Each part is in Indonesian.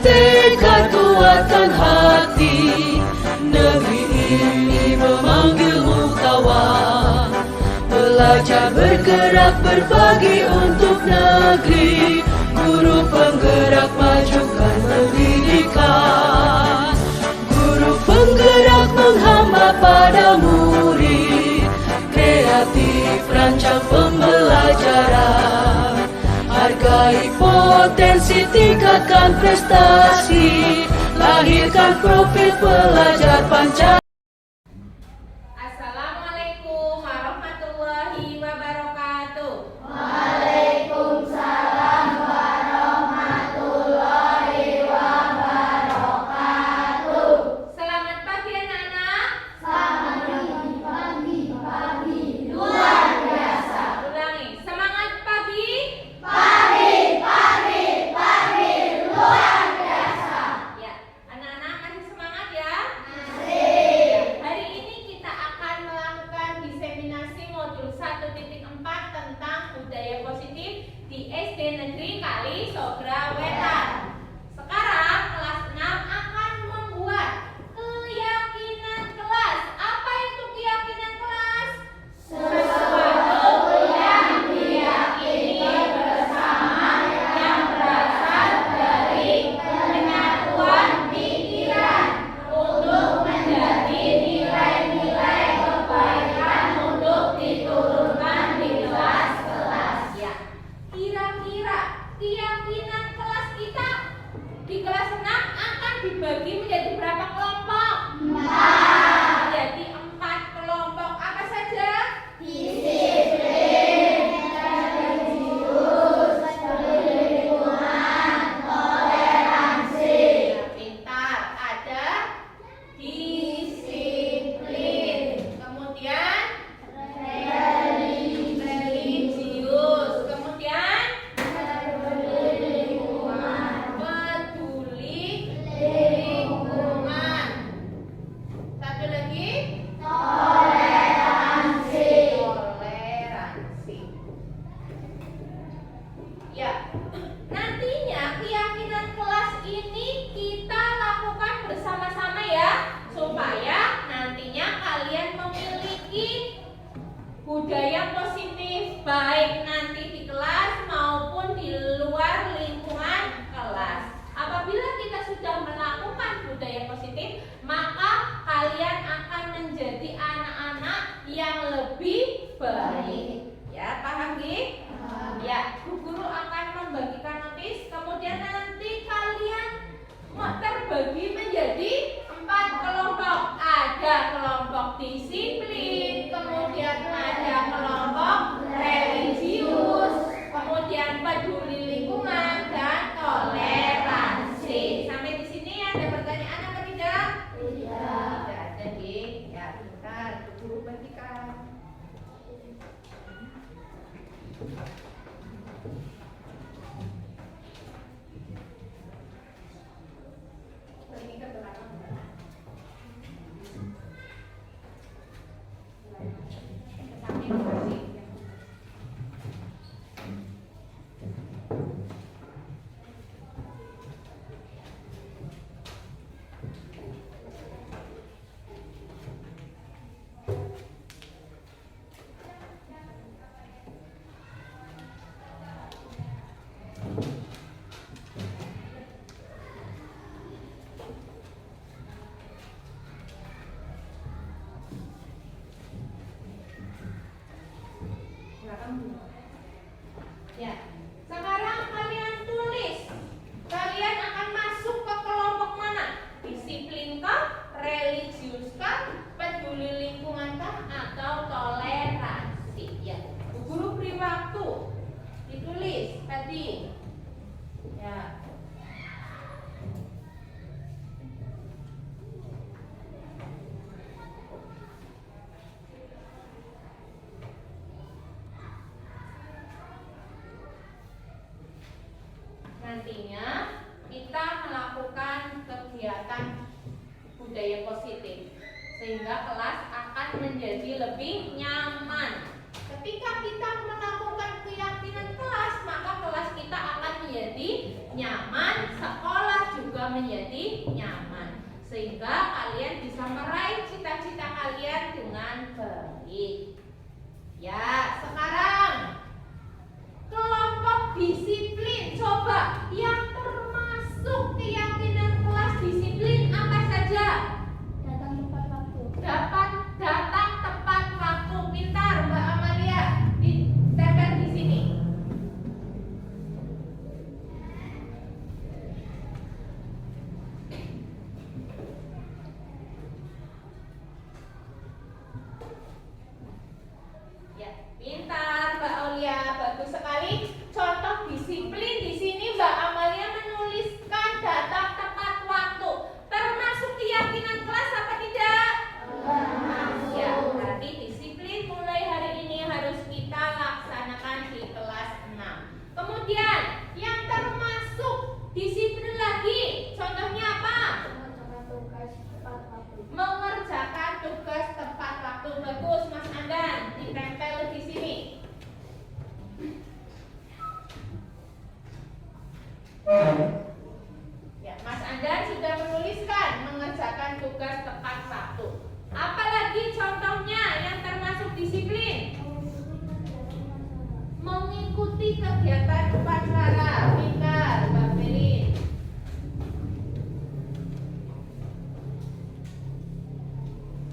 tekad, kuatkan hati. Negeri ini memanggilmu kawan. Belajar bergerak berbagi untuk negeri. Guru penggerak majukan pendidikan. Guru penggerak menghamba pada murid. Kreatif rancang pembelajaran. Hargai potensi, tingkatkan prestasi. Lahirkan profil pelajar Pancasila. Assalamualaikum warahmatullahi wabarakatuh. Waalaikumsalam warahmatullahi wabarakatuh. Selamat pagi anak-anak. Selamat pagi. Luar biasa. Ulangi, semangat pagi. Pagi, luar biasa. Ya, anak-anak masih semangat ya? Masih. Hari ini kita akan melakukan diseminasi modul 1.4 tentang budaya positif di SD Negeri Kali Sogra Wetan. Sekarang kelas 6 akan membuat keyakinan kelas. Apa itu keyakinan kelas? Sesuatu yang diyakini bersama yang berasal dari penyatuan pikiran untuk menjadi nilai-nilai kebaikan untuk diturunkan di kelas-kelas. Ya, kira-kira keyakinan kelas kita di kelas 6 akan dibagi menjadi berapa kelompok? 4. Menjadi 4 kelompok. Apa saja? Disiplin, religius, lingkungan, toleransi. Pintar. Ada disiplin. Kemudian religius. Kemudian peduli lingkungan. Satu lagi Toleransi. toleransi. Ya, nantinya keyakinan kelas ini kita lakukan bersama-sama ya, supaya nantinya kalian memiliki budaya positif baik nanti di kelas maupun di luar lingkungan kelas. Apabila kita sudah melakukan budaya positif, maka kalian akan menjadi anak-anak yang lebih baik. Ya, paham Gi? Ya, Bu Guru akan membagikan notis, kemudian nanti kalian terbagi menjadi 4 kelompok. Ada kelompok disiplin, kemudian ada kelompok religius, kemudian peduli lingkungan dan toleransi. Sampai di sini ada pertanyaan apa tidak? Tidak. Tidak ada Gi. Ya, bentar, Bu Guru bagikan. Pergi ke belakang. Ke samping kasih. Ya, sekarang kalian tulis. Kalian akan masuk ke kelompok mana? Disiplin kah? Religius kah? Peduli lingkungan kah? Atau toleransi? Ya, Bu Guru beri waktu. Ditulis tadi. Ya. Nantinya kita melakukan kegiatan budaya positif sehingga kelas akan menjadi lebih nyaman. Ketika kita melakukan keyakinan kelas, maka kelas kita akan menjadi nyaman, sekolah juga menjadi nyaman, sehingga kalian bisa meraih cita-cita kalian dengan baik. Ya, sekarang kelompok disiplin. Coba yang termasuk keyakinan kelas disiplin apa saja? Datang tepat waktu. Datang tepat waktu. Pintar Mbak Amalia. Ditempel di sini. Ya, pintar Mbak Aulia, bagus sekali. Contoh disiplin di sini Mbak Amalia menuliskan datang tepat waktu. Termasuk keyakinan kelas apa tidak? Ya, berarti disiplin mulai hari ini harus kita laksanakan di kelas 6. Kemudian yang termasuk disiplin lagi, contohnya apa? Mengerjakan tugas tepat waktu. Mengerjakan tugas tepat waktu. Bagus Mas Andan, ditempel di sini. Ya, Mas Andan sudah menuliskan mengerjakan tugas tepat waktu. Apalagi contohnya yang termasuk disiplin? Mengikuti kegiatan upacara. Pintar Mbak Belin.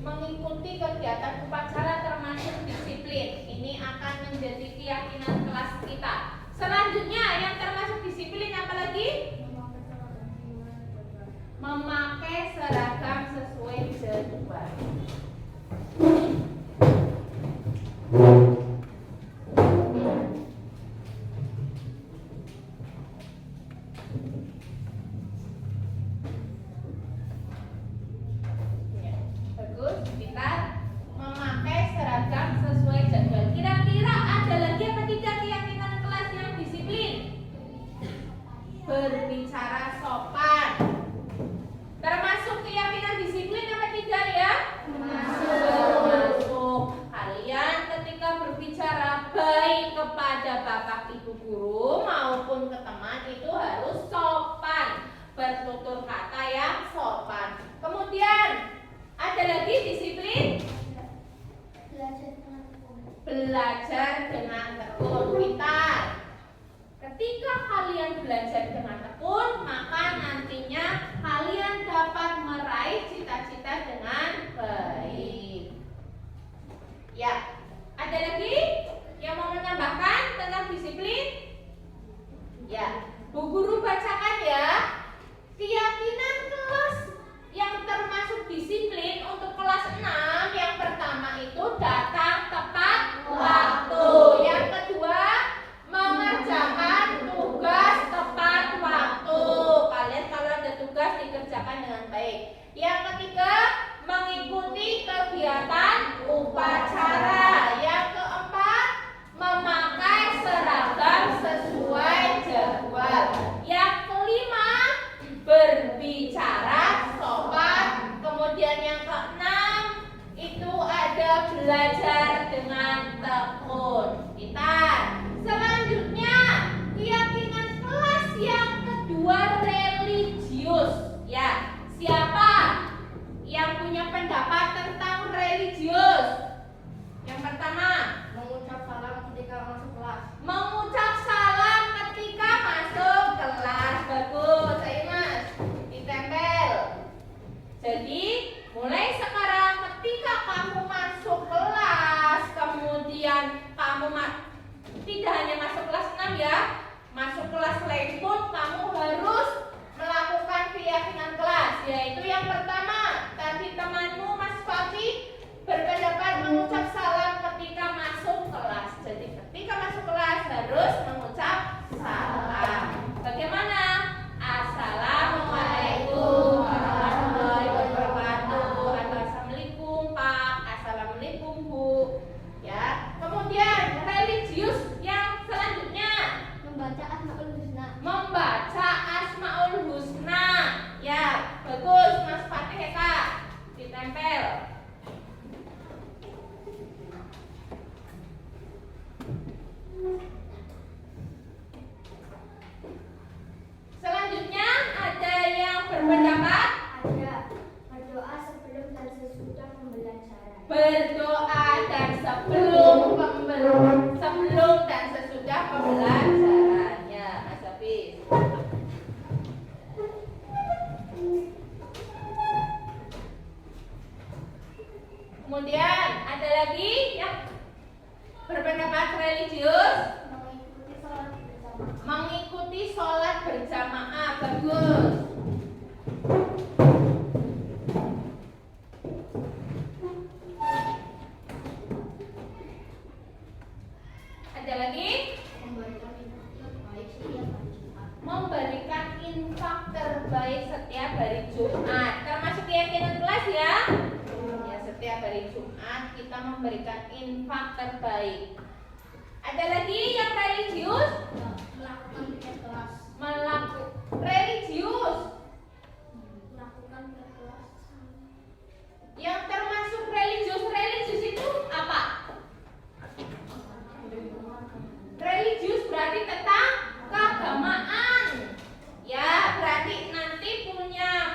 Mengikuti kegiatan upacara termasuk disiplin. Ini akan menjadi keyakinan kelas kita. Selanjutnya yang termasuk disiplin apa lagi? Memakai seragam sesuai jadwal. Ya, bagus, pintar. Memakai seragam sesuai jadwal. Kira-kira ada lagi apa tidak keyakinan kelas yang disiplin? Berbicara sopan. Termasuk keyakinan disiplin apa tidak ya? Termasuk. Kalian ketika berbicara baik kepada bapak ibu guru maupun ke teman itu harus sopan, bertutur kata yang sopan. Kemudian ada lagi disiplin? Belajar dengan tekun. Pintar. Ketika kalian belajar dengan tekun, maka nantinya kalian dapat meraih cita-cita dengan baik. Ya, ada lagi yang mau menambahkan tentang disiplin? Ya, Bu Guru bacakan ya. Keyakinan Kemudian ada lagi yang berpendapat religius, mengikuti sholat berjamaah. Bagus. Ada lagi? Memberikan infak terbaik setiap hari Jumat. Termasuk keyakinan kelas ya? Ya, setiap hari Jumat kita memberikan infak terbaik. Ada lagi yang religius? Melakukan piket kelas. Religius. Melakukan piket kelas. Yang termasuk religius itu apa? Religius berarti tentang keagamaan. Ya, berarti nanti punya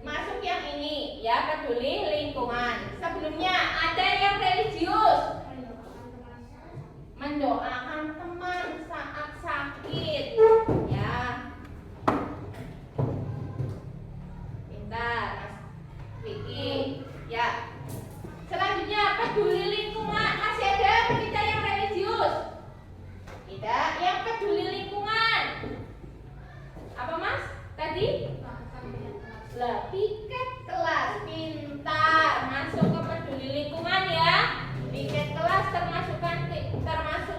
masuk yang ini ya, peduli lingkungan. Sebelumnya ada yang religius, mendoakan teman saat sakit ya. Pintar Mas Vicky ya. Selanjutnya peduli lingkungan. Masih ada kita yang religius? Tidak, yang peduli lingkungan. Apa Mas? Tadi? Lah, piket kelas. Pintar. Masuk ke peduli lingkungan ya. Piket kelas termasuk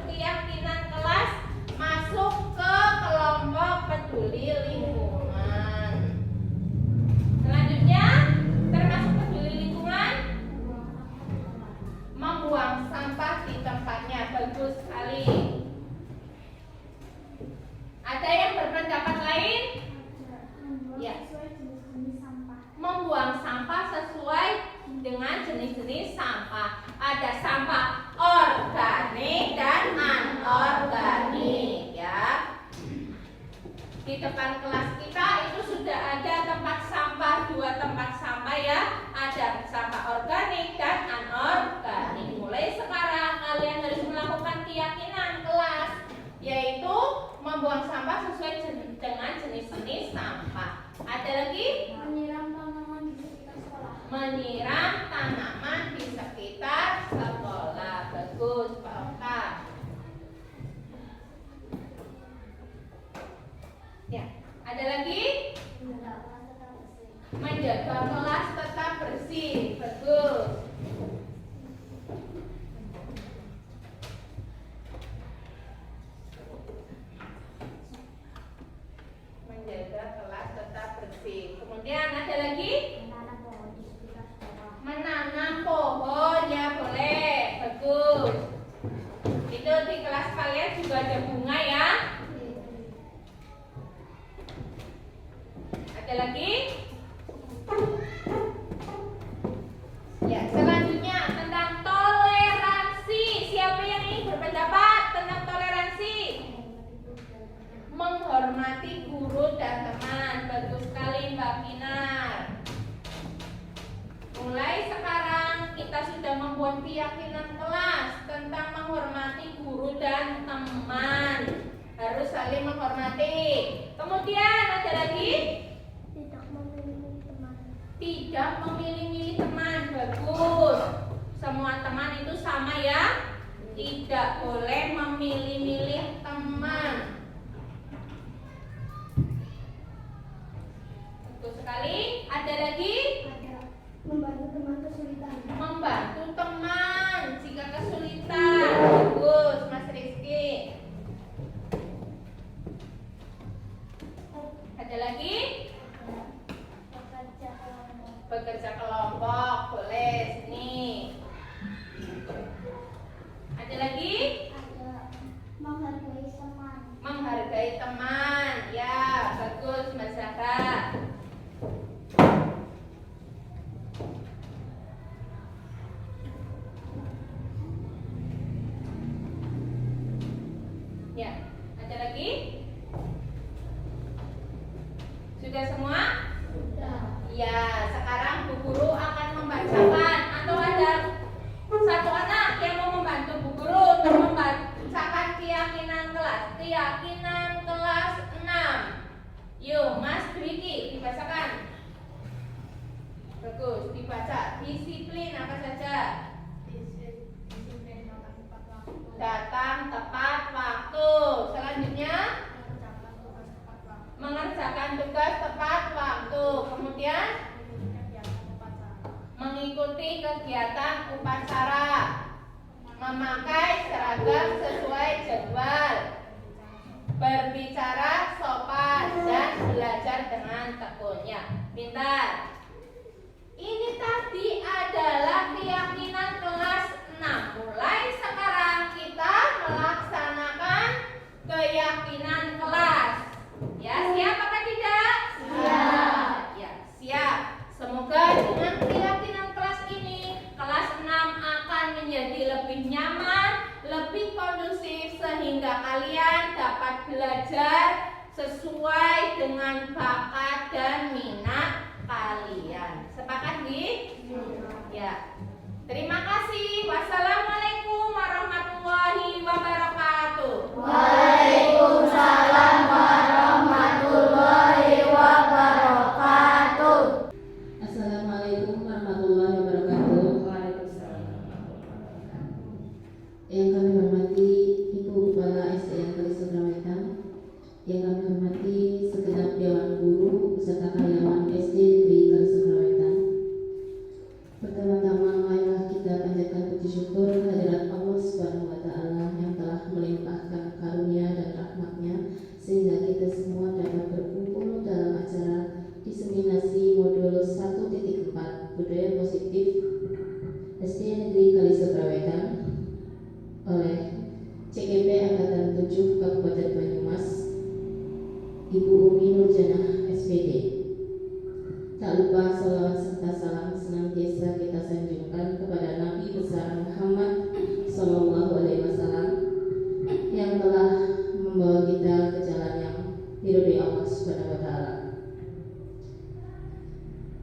keyakinan kelas, masuk ke kelompok peduli lingkungan. Selanjutnya termasuk peduli lingkungan, membuang sampah di tempatnya. Bagus sekali. Ada yang berpendapat lain? Ya. Membuang sampah sesuai dengan jenis-jenis sampah. Ada sampah organik dan anorganik ya. Di depan kelas kita itu sudah ada tempat sampah, 2 tempat sampah ya. Ada sampah organik dan anorganik. Mulai sekarang kalian harus melakukan keyakinan kelas, yaitu membuang sampah sesuai dengan jenis-jenis sampah. Ada lagi? Menyiram tanaman di sekitar sekolah. Menyiram tanaman di sekitar sekolah. Bagus, Pak Oka. Ya, ada lagi? Menjaga kelas tetap bersih. Bagus. Menjaga kelas tetap bersih. Kemudian ada lagi? Menanam pohon ya, boleh. Bagus. Itu di kelas kalian juga ada bunga ya. Ada lagi? Ya, selanjutnya tentang toleransi. Siapa yang ingin berpendapat tentang toleransi? Menghormati guru dan teman. Bagus sekali Mbak Kinar. Mulai sekarang kita sudah membuat keyakinan kelas tentang menghormati guru dan teman. Harus saling menghormati. Kemudian ada lagi? Tidak memilih teman. Tidak memilih-milih teman. Bagus. Semua teman itu sama ya. Tidak boleh memilih-milih teman. Bagus sekali. Ada lagi? Membantu teman kesulitan. Membantu teman jika kesulitan. Bagus, Mas Rizky. Ada lagi? Bekerja kelompok. Boleh, sini. Ada lagi? Ada menghargai teman. Menghargai teman. Ya, bagus Mas Zahra. Ya, ada lagi? Sudah semua? Sudah. Ya, sekarang Bu Guru akan membacakan. Atau ada satu anak yang mau membantu Bu Guru untuk membaca Kemudian mengikuti kegiatan upacara, memakai seragam sesuai jadwal, berbicara sopan, dan belajar dengan tekun. Ya, pintar. Ini tadi adalah keyakinan kelas 6. Mulai sekarang kita melaksanakan keyakinan kelas. Ya, siap apa tidak? Siap. Ya, siap. Semoga dengan keyakinan kelas ini, kelas 6 akan menjadi lebih nyaman, lebih kondusif, sehingga kalian dapat belajar sesuai dengan bakat dan minat kalian. Sepakat, Bi? Ya. Terima kasih. Wassalamualaikum warahmatullahi wabarakatuh. Waalaikumsalam warahmatullahi wabarakatuh. Assalamualaikum warahmatullahi wabarakatuh. Yang kami hormati Ibu Kepala SDN Kalisubra Wetan, yang kami hormati segenap Dewan Guru beserta karyawan SD Negeri Kalisubra Wetan. Pertama-tama marilah kita panjatkan puji syukur kehadirat Allah Subhanahu wa Ta'ala yang telah melimpahkan karunia dan rahmatnya sehingga kita semua dapat berkumpul dalam acara diseminasi modul 1.4 budaya positif SD Negeri Kalisubra Wetan oleh CGP Angkatan 7 Kabupaten Banyumas, Ibu Umi Nurjanah SPD. Tak lupa salawat serta salam senantiasa kita sanjungkan kepada Nabi besar Muhammad Sallallahu Alaihi Wasallam yang telah membawa kita ke jalan yang diridhoi Allah Subhanahu Wa Taala.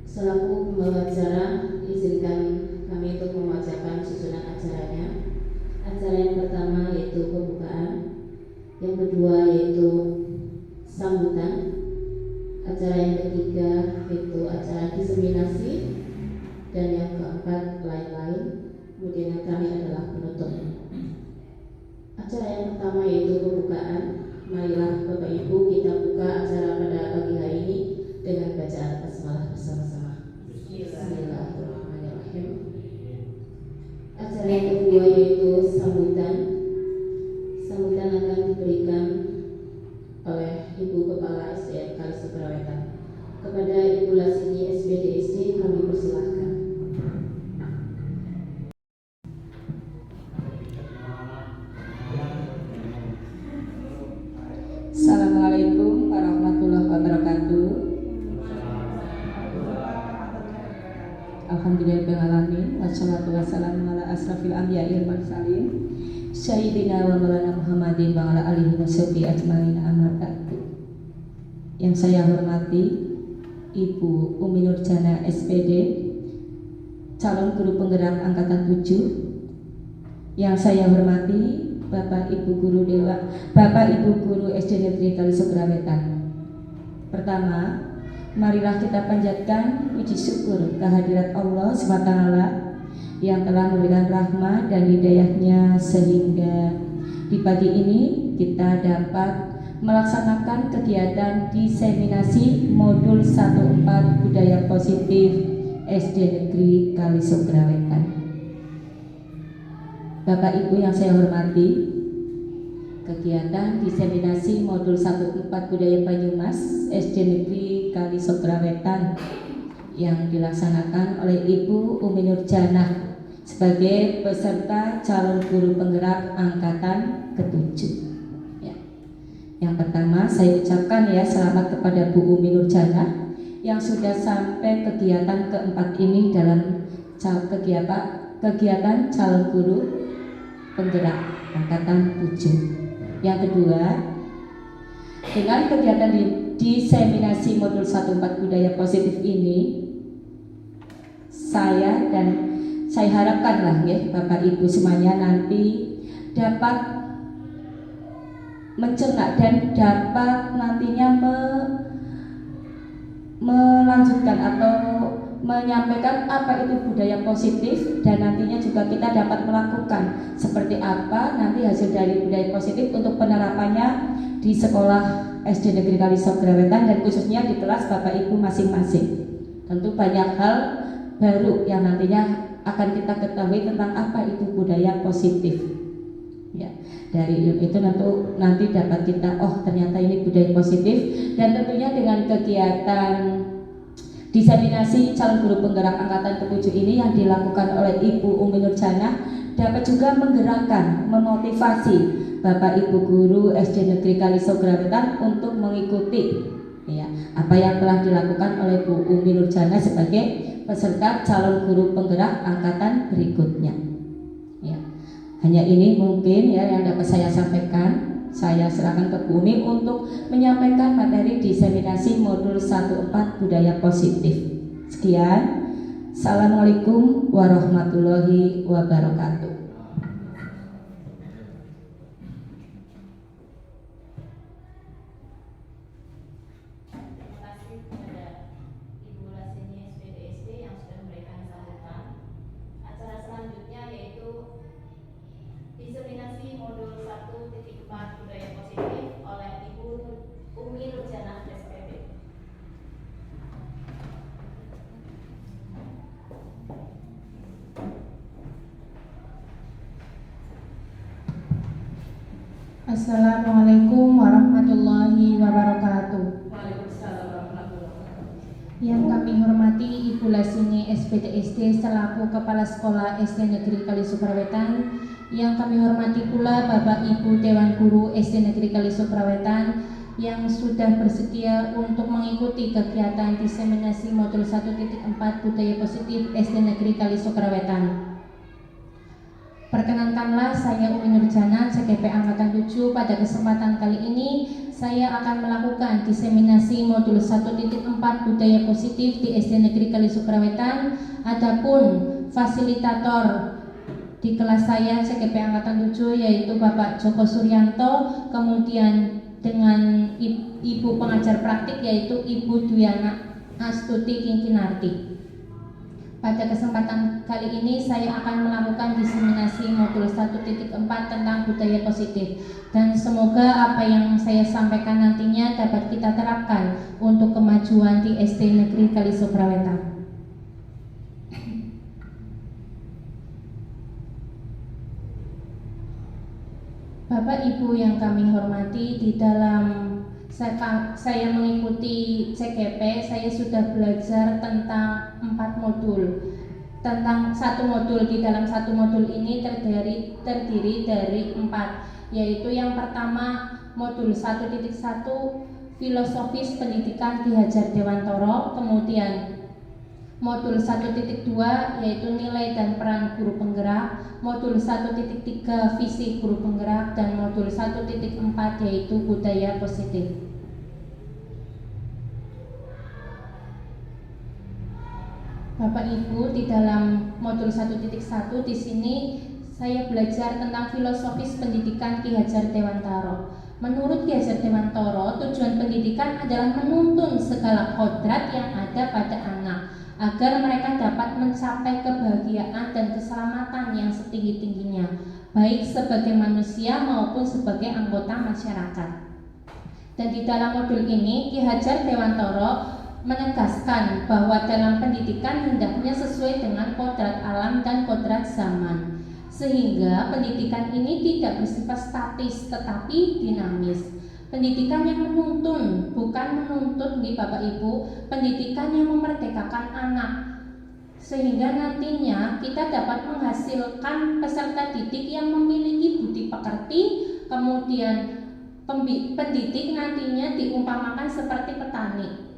Selaku pembawa acara, izinkan kami untuk membacakan susunan acaranya. Acara yang pertama yaitu pembukaan, yang kedua yaitu sambutan, acara yang ketiga yaitu acara diseminasi, dan yang keempat lain-lain. Kemudian yang terakhir adalah penutup. Acara yang pertama yaitu pembukaan. Marilah Bapak Ibu kita buka acara pada pagi hari ini dengan bacaan basmalah bersama-sama. Bismillahirrahmanirrahim. Acara yang kedua yaitu sambutan. Sambutan akan diberikan oleh Ibu Kepala SDN Kalisubra Wetan. Kepada Ibu Lasini SPDSD kami persilahkan. Assalamualaikum warahmatullahi wabarakatuh. Alhamdulillahirrahmanirrahim. Wassalatu wassalamu ala asrafil anbiya'i wal mursalin Sayyidina wa maulana Muhammadin wa ala alihi wa sahbihi ajmain, amma ba'du. Yang saya hormati Ibu Umi Nurjanah SPD, calon guru penggerak angkatan 7. Yang saya hormati Bapak Ibu Guru SD Negeri Kalisubra Wetan. Pertama, marilah kita panjatkan puji syukur kehadirat Allah SWT yang telah memberikan rahmat dan hidayahnya sehingga di pagi ini kita dapat melaksanakan kegiatan diseminasi modul 1.4 budaya positif SD Negeri Kalisubra Wetan. Bapak Ibu yang saya hormati, kegiatan diseminasi modul 1.4 budaya Banyumas SD Negeri Kalisubra Wetan yang dilaksanakan oleh Ibu Umi Nurjanah sebagai peserta calon guru penggerak angkatan ke-7. Ya. Yang pertama saya ucapkan ya selamat kepada Bu Umi Nurjanah yang sudah sampai kegiatan keempat ini dalam kegiatan calon guru penggerak angkatan 7. Yang kedua, dengan kegiatan diseminasi modul 1.4 budaya positif ini, saya harapkanlah ya Bapak Ibu semuanya nanti dapat mencerna dan dapat nantinya melanjutkan atau menyampaikan apa itu budaya positif, dan nantinya juga kita dapat melakukan seperti apa nanti hasil dari budaya positif untuk penerapannya di sekolah SD Negeri Kalisubra Wetan dan khususnya di kelas Bapak Ibu masing-masing. Tentu banyak hal baru yang nantinya akan kita ketahui tentang apa itu budaya positif. Ya, dari ilmu itu nanti dapat kita, oh ternyata ini budaya positif. Dan tentunya dengan kegiatan diseminasi calon guru penggerak angkatan ke-7 ini yang dilakukan oleh Ibu Umi Nurjana dapat juga menggerakkan, memotivasi Bapak Ibu guru SD Negeri Kalisograwetan untuk mengikuti ya, apa yang telah dilakukan oleh Bu Umi Nurjana sebagai peserta calon guru penggerak angkatan berikutnya. Ya. Hanya ini mungkin ya yang dapat saya sampaikan. Saya serahkan ke Bu Umi untuk menyampaikan materi diseminasi modul 14 budaya positif. Sekian. Assalamualaikum warahmatullahi wabarakatuh. Terima kasih kepada Ibu Lasini SPDSD yang sudah memberikan sambutan. Acara selanjutnya yaitu diseminasi modul 1.4 budaya positif oleh Ibu Umi Nurjana SPB. Assalamualaikum warahmatullahi wabarakatuh. Waalaikumsalam warahmatullahi wabarakatuh. Yang kami hormati Ibu Lasini SPDSD selaku Kepala Sekolah SD Negeri Kalisograwetan. Yang kami hormati pula Bapak Ibu Dewan Guru SD Negeri Kalisograwetan yang sudah bersedia untuk mengikuti kegiatan diseminasi modul 1.4 budaya positif SD Negeri Kalisograwetan. Perkenankanlah saya Umi Nurjana, CGP Angkatan 7. Pada kesempatan kali ini saya akan melakukan diseminasi modul 1.4 budaya positif di SD Negeri Kalisograwetan. Adapun fasilitator di kelas saya CGP Angkatan 7 yaitu Bapak Joko Suryanto, kemudian dengan Ibu pengajar praktik yaitu Ibu Dwiana Astuti Kinkinarti. Pada kesempatan kali ini saya akan melakukan diseminasi modul 1.4 tentang budaya positif, dan semoga apa yang saya sampaikan nantinya dapat kita terapkan untuk kemajuan di SD Negeri Kalisograwetan. Bapak Ibu yang kami hormati, di dalam saya mengikuti CGP, saya sudah belajar tentang 4 modul. Tentang satu modul, di dalam satu modul ini terdiri dari 4, yaitu yang pertama modul 1.1 filosofis pendidikan Ki Hajar Dewantoro, kemudian modul 1.2 yaitu nilai dan peran guru penggerak, modul 1.3 visi guru penggerak, dan modul 1.4 yaitu budaya positif. Bapak Ibu, di dalam modul 1.1 di sini saya belajar tentang filosofis pendidikan Ki Hajar Dewantoro. Menurut Ki Hajar Dewantoro, tujuan pendidikan adalah menuntun segala kodrat yang ada pada anak agar mereka dapat mencapai kebahagiaan dan keselamatan yang setinggi-tingginya, baik sebagai manusia maupun sebagai anggota masyarakat. Dan di dalam modul ini Ki Hajar Dewantoro menegaskan bahwa dalam pendidikan hendaknya sesuai dengan kodrat alam dan kodrat zaman, sehingga pendidikan ini tidak bersifat statis tetapi dinamis. Pendidikan yang menuntun, bukan menuntut nih Bapak Ibu, pendidikan yang memerdekakan anak, sehingga nantinya kita dapat menghasilkan peserta didik yang memiliki budi pekerti. Kemudian pendidik nantinya diumpamakan seperti petani.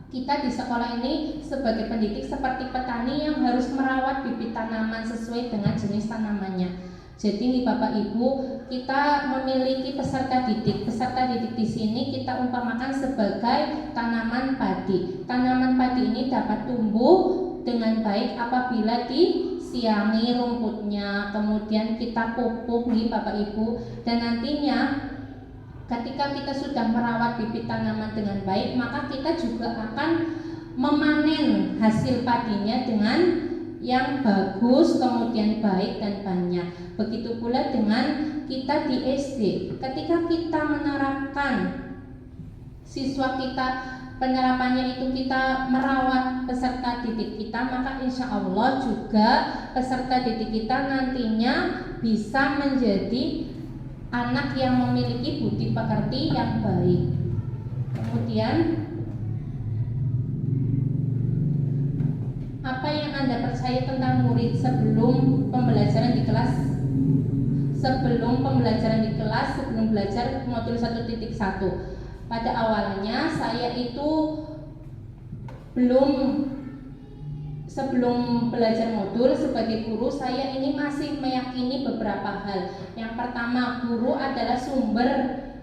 Kita di sekolah ini sebagai pendidik seperti petani yang harus merawat bibit tanaman sesuai dengan jenis tanamannya. Jadi nih Bapak Ibu, kita memiliki peserta didik. Peserta didik di sini kita umpamakan sebagai tanaman padi. Tanaman padi ini dapat tumbuh dengan baik apabila disiangi rumputnya, kemudian kita pupuk nih Bapak Ibu, dan nantinya ketika kita sudah merawat bibit tanaman dengan baik, maka kita juga akan memanen hasil padinya dengan yang bagus, kemudian baik dan banyak. Begitu pula dengan kita di SD. Ketika kita menerapkan siswa kita penerapannya itu kita merawat peserta didik kita, maka insya Allah juga peserta didik kita nantinya bisa menjadi anak yang memiliki budi pekerti yang baik. Kemudian apa yang Anda percaya tentang murid sebelum pembelajaran di kelas? Sebelum belajar modul 1.1. Pada awalnya saya itu sebelum belajar modul sebagai guru, saya ini masih meyakini beberapa hal. Yang pertama, guru adalah sumber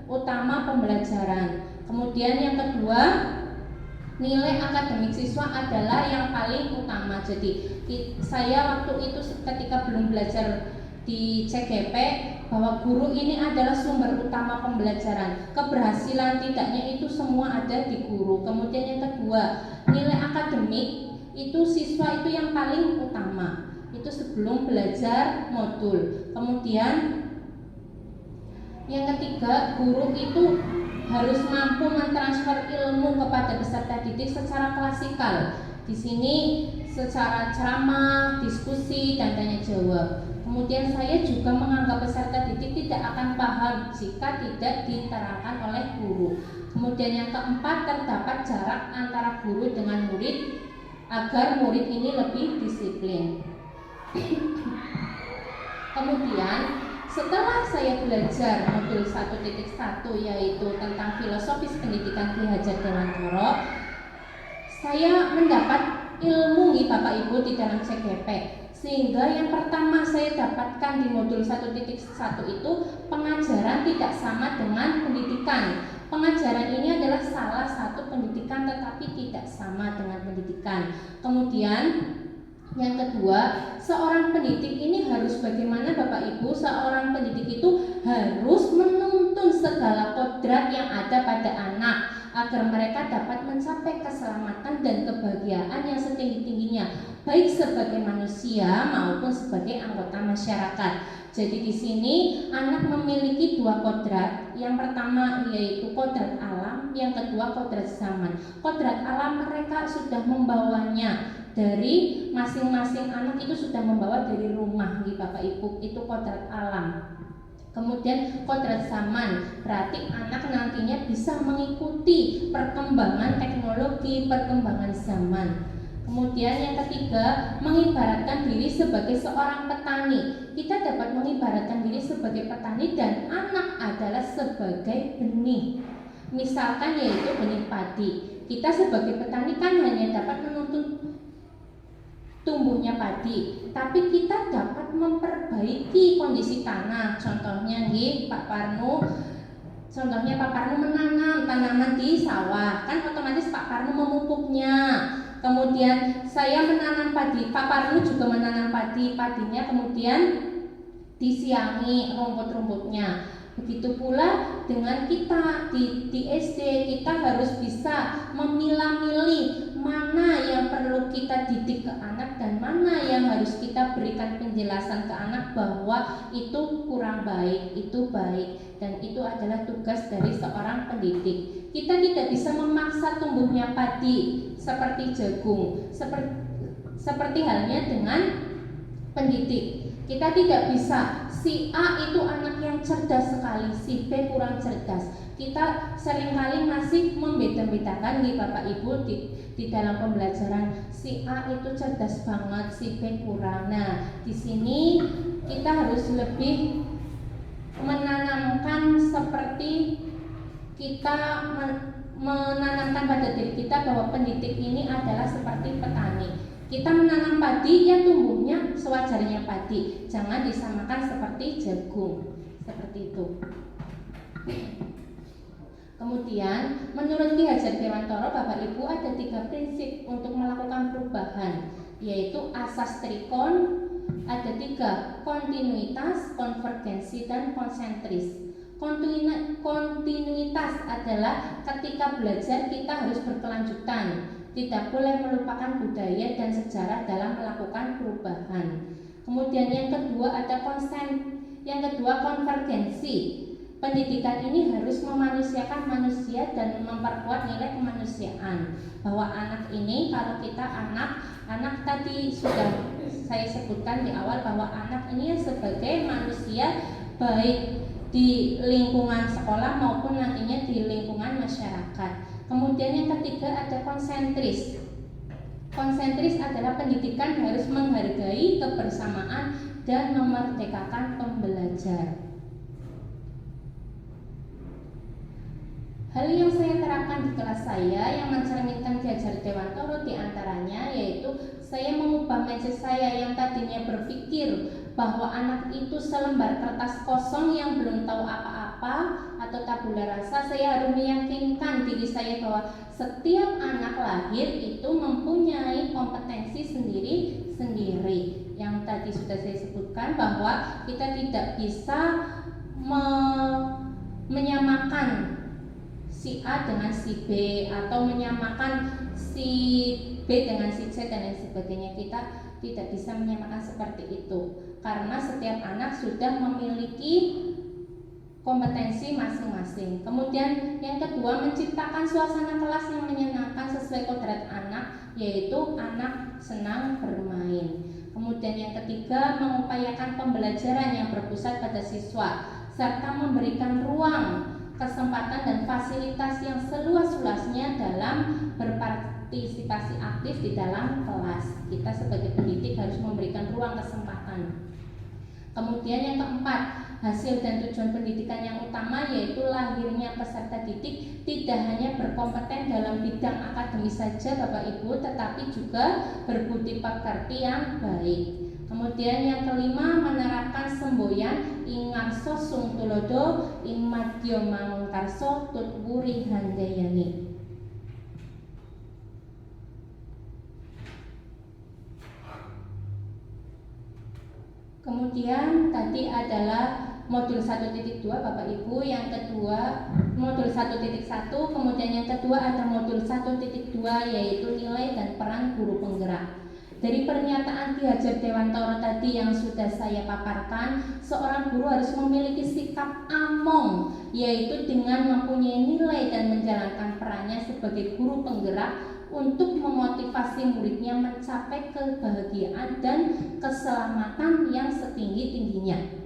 utama pembelajaran. Kemudian yang kedua, nilai akademik siswa adalah yang paling utama. Jadi saya waktu itu ketika belum belajar di CGP, bahwa guru ini adalah sumber utama pembelajaran. Keberhasilan tidaknya itu semua ada di guru. Kemudian yang kedua, nilai akademik itu siswa itu yang paling utama. Itu sebelum belajar modul. Kemudian yang ketiga, guru itu harus mampu mentransfer ilmu kepada peserta didik secara klasikal. Di sini secara ceramah, diskusi, dan tanya jawab. Kemudian saya juga menganggap peserta didik tidak akan paham jika tidak diterangkan oleh guru. Kemudian yang keempat, terdapat jarak antara guru dengan murid agar murid ini lebih disiplin. Kemudian setelah saya belajar modul 1.1 yaitu tentang filosofis pendidikan Ki Hajar Dewantara, saya mendapat ilmu nih Bapak Ibu di dalam CGP. Sehingga yang pertama saya dapatkan di modul 1.1 itu pengajaran tidak sama dengan pendidikan. Pengajaran ini adalah salah satu pendidikan tetapi tidak sama dengan pendidikan. Kemudian yang kedua, seorang pendidik ini harus bagaimana Bapak Ibu? Seorang pendidik itu harus menuntun segala kodrat yang ada pada anak agar mereka dapat mencapai keselamatan dan kebahagiaan yang setinggi-tingginya, baik sebagai manusia maupun sebagai anggota masyarakat. Jadi di sini anak memiliki dua kodrat. Yang pertama yaitu kodrat alam, yang kedua kodrat zaman. Kodrat alam mereka sudah membawanya dari masing-masing anak itu sudah membawa dari rumah nih Bapak Ibu, itu kodrat alam. Kemudian kodrat zaman, berarti anak nantinya bisa mengikuti perkembangan teknologi, perkembangan zaman. Kemudian yang ketiga, mengibaratkan diri sebagai seorang petani. Kita dapat mengibaratkan diri sebagai petani dan anak adalah sebagai benih. Misalkan yaitu benih padi. Kita sebagai petani kan hanya dapat menuntun tumbuhnya padi, tapi kita dapat memperbaiki kondisi tanah. Contohnya nih Pak Parno, menanam tanaman di sawah, kan otomatis Pak Parno memupuknya. Kemudian saya menanam padi, Pak Parno juga menanam padinya kemudian disiangi rumput-rumputnya. Begitu pula dengan kita di SD, kita harus bisa memilah-milih mana yang perlu kita didik ke anak dan mana yang harus kita berikan penjelasan ke anak bahwa itu kurang baik, itu baik, dan itu adalah tugas dari seorang pendidik. Kita tidak bisa memaksa tumbuhnya padi seperti jagung, seperti halnya dengan pendidik. Kita tidak bisa, si A itu anak yang cerdas sekali, si B kurang cerdas. Kita seringkali masih membeda-bedakan nih Bapak Ibu di dalam pembelajaran. Si A itu cerdas banget, si B kurang. Nah, di sini kita harus lebih menanamkan seperti kita menanamkan pada diri kita bahwa pendidik ini adalah seperti petani. Kita menanam padi, ya tumbuhnya sewajarnya padi. Jangan disamakan seperti jagung. Seperti itu. Kemudian, menurut Ki Hajar Dewantara, Bapak Ibu, ada 3 prinsip untuk melakukan perubahan, yaitu asas trikon, ada 3, kontinuitas, konvergensi, dan konsentris. Kontinuitas adalah ketika belajar kita harus berkelanjutan. Tidak boleh melupakan budaya dan sejarah dalam melakukan perubahan. Kemudian yang kedua ada konvergensi. pendidikan ini harus memanusiakan manusia dan memperkuat nilai kemanusiaan. Bahwa anak ini, kalau kita anak tadi sudah saya sebutkan di awal bahwa anak ini sebagai manusia baik di lingkungan sekolah maupun nantinya di lingkungan masyarakat. Kemudian yang ketiga ada konsentris. Konsentris adalah pendidikan harus menghargai kebersamaan dan memerdekakan pembelajar. Hal yang saya terapkan di kelas saya yang mencerminkan Ki Hajar Dewantara diantaranya yaitu saya mengubah mindset saya yang tadinya berpikir bahwa anak itu selembar kertas kosong yang belum tahu apa-apa atau tabula rasa. Saya harus meyakinkan diri saya bahwa setiap anak lahir itu mempunyai kompetensi sendiri-sendiri. Yang tadi sudah saya sebutkan bahwa kita tidak bisa menyamakan si A dengan si B atau menyamakan si B dengan si C dan lain sebagainya. Kita tidak bisa menyamakan seperti itu karena setiap anak sudah memiliki kompetensi masing-masing. Kemudian yang kedua, menciptakan suasana kelas yang menyenangkan sesuai kodrat anak, yaitu anak senang bermain. Kemudian yang ketiga, mengupayakan pembelajaran yang berpusat pada siswa serta memberikan ruang, kesempatan dan fasilitas yang seluas-luasnya dalam berpartisipasi aktif di dalam kelas. Kita sebagai pendidik harus memberikan ruang kesempatan. Kemudian yang keempat, hasil dan tujuan pendidikan yang utama yaitu lahirnya peserta didik tidak hanya berkompeten dalam bidang akademis saja Bapak Ibu, tetapi juga berbudi pekerti yang baik. Kemudian yang kelima, menerapkan semboyan ing ngarsa sung tulodo ing madya mangunkarsa tut wuri handayani. Kemudian tadi adalah modul 1.2 Bapak Ibu, yang kedua modul 1.1, kemudian yang kedua ada modul 1.2 yaitu nilai dan peran guru penggerak. Dari pernyataan Ki Hajar Dewantara tadi yang sudah saya paparkan, seorang guru harus memiliki sikap among, yaitu dengan mempunyai nilai dan menjalankan perannya sebagai guru penggerak untuk memotivasi muridnya mencapai kebahagiaan dan keselamatan yang setinggi-tingginya.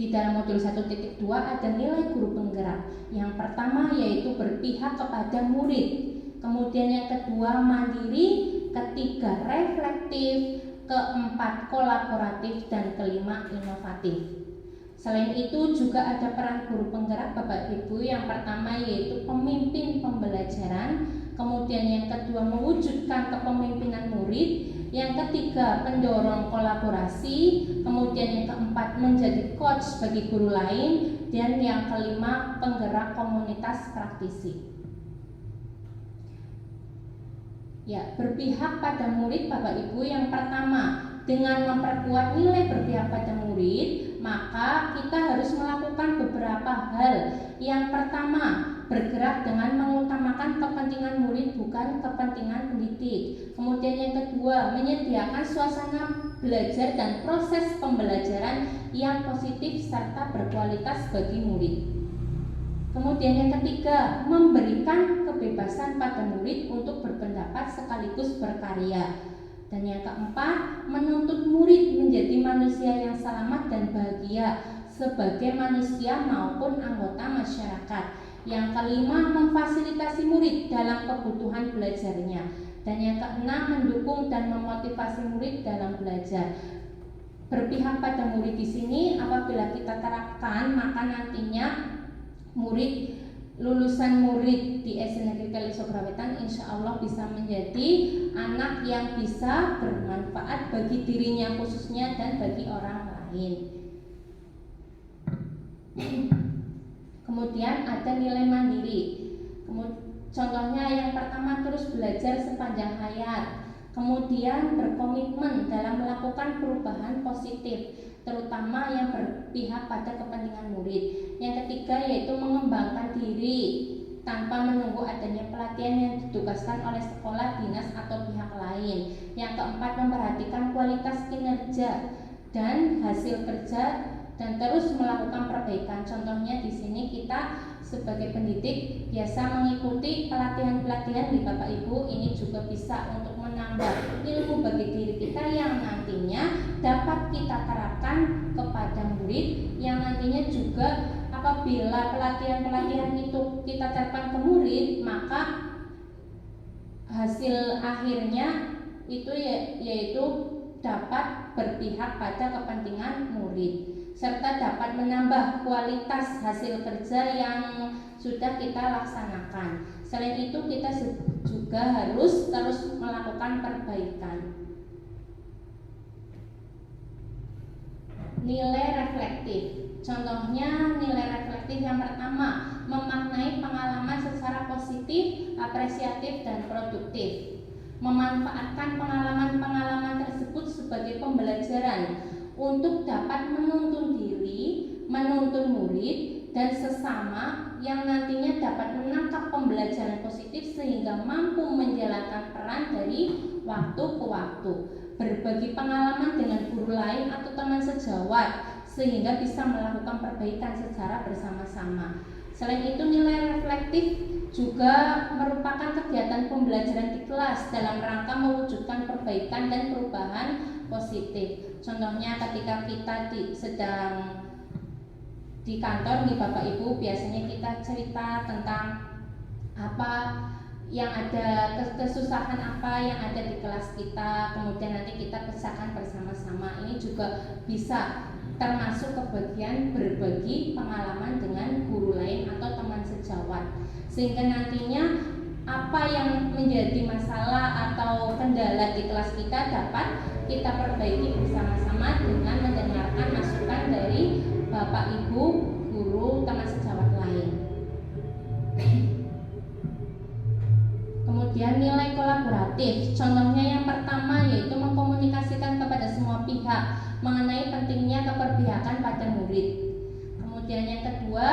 Di dalam modul 1.2 ada nilai guru penggerak. Yang pertama yaitu berpihak kepada murid. Kemudian yang kedua mandiri, ketiga reflektif, keempat kolaboratif, dan kelima inovatif. Selain itu juga ada peran guru penggerak Bapak Ibu. Yang pertama yaitu pemimpin pembelajaran, kemudian yang kedua mewujudkan kepemimpinan murid, yang ketiga pendorong kolaborasi, kemudian yang keempat menjadi coach bagi guru lain, dan yang kelima penggerak komunitas praktisi. Ya, berpihak pada murid Bapak Ibu, yang pertama dengan memperkuat nilai berpihak pada murid, maka kita harus melakukan beberapa hal. Yang pertama, bergerak dengan mengutamakan kepentingan murid bukan kepentingan pendidik. Kemudian yang kedua, menyediakan suasana belajar dan proses pembelajaran yang positif serta berkualitas bagi murid. Kemudian yang ketiga, memberikan kebebasan pada murid untuk berpendapat sekaligus berkarya. Dan yang keempat, menuntut murid menjadi manusia yang selamat dan bahagia sebagai manusia maupun anggota masyarakat. Yang kelima, memfasilitasi murid dalam kebutuhan belajarnya. Dan yang keenam, mendukung dan memotivasi murid dalam belajar. Berpihak pada murid di sini apabila kita terapkan, maka nantinya murid lulusan murid di SD Negeri Kalisograwetan insya Allah bisa menjadi anak yang bisa bermanfaat bagi dirinya khususnya dan bagi orang lain. Kemudian ada nilai mandiri. Contohnya yang pertama, terus belajar sepanjang hayat. Kemudian berkomitmen dalam melakukan perubahan positif, terutama yang berpihak pada kepentingan murid. Yang ketiga yaitu mengembangkan diri tanpa menunggu adanya pelatihan yang ditugaskan oleh sekolah, dinas, atau pihak lain. Yang keempat, memperhatikan kualitas kinerja dan hasil kerja dan terus melakukan perbaikan. Contohnya di sini kita sebagai pendidik biasa mengikuti pelatihan-pelatihan di Bapak Ibu. Ini juga bisa untuk menambah ilmu bagi diri kita yang nantinya dapat kita terapkan kepada murid, yang nantinya juga apabila pelatihan-pelatihan itu kita terapkan ke murid, maka hasil akhirnya itu yaitu dapat berpihak pada kepentingan murid, serta dapat menambah kualitas hasil kerja yang sudah kita laksanakan. Selain itu kita juga harus terus melakukan perbaikan. Nilai reflektif. Contohnya nilai reflektif yang pertama, memaknai pengalaman secara positif, apresiatif, dan produktif. Memanfaatkan pengalaman-pengalaman tersebut sebagai pembelajaran untuk dapat menuntun diri, menuntun murid, dan sesama yang nantinya dapat menangkap pembelajaran positif sehingga mampu menjalankan peran dari waktu ke waktu. Berbagi pengalaman dengan guru lain atau teman sejawat sehingga bisa melakukan perbaikan secara bersama-sama. Selain itu, nilai reflektif juga merupakan kegiatan pembelajaran di kelas dalam rangka mewujudkan perbaikan dan perubahan positif. Contohnya ketika kita sedang di kantor nih Bapak Ibu, biasanya kita cerita tentang apa yang ada, kesusahan apa yang ada di kelas kita, kemudian nanti kita pecahkan bersama-sama. Ini juga bisa termasuk ke bagian berbagi pengalaman dengan guru lain atau teman sejawat, sehingga nantinya apa yang menjadi masalah atau kendala di kelas kita dapat kita perbaiki bersama-sama dengan mendengarkan masukan dari Bapak Ibu guru teman sejawat lain. Kemudian nilai kolaboratif. Contohnya yang pertama yaitu mengkomunikasikan kepada semua pihak mengenai pentingnya keberpihakan pada murid. Kemudian yang kedua,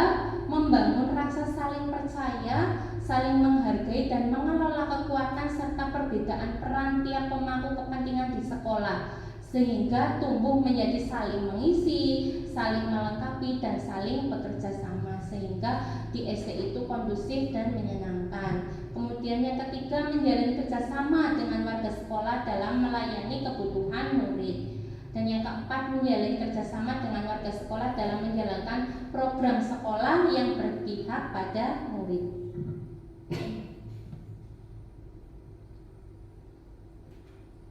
membangun rasa saling percaya, saling menghargai, dan mengelola kekuatan serta perbedaan peran tiap pemangku kepentingan di sekolah, sehingga tumbuh menjadi saling mengisi, saling melengkapi, dan saling bekerja sama, sehingga di SD itu kondusif dan menyenangkan. Kemudian yang ketiga, menjalin kerjasama dengan warga sekolah dalam melayani kebutuhan murid. Dan yang keempat, menjalin kerjasama dengan warga sekolah dalam menjalankan program sekolah yang berpihak pada murid.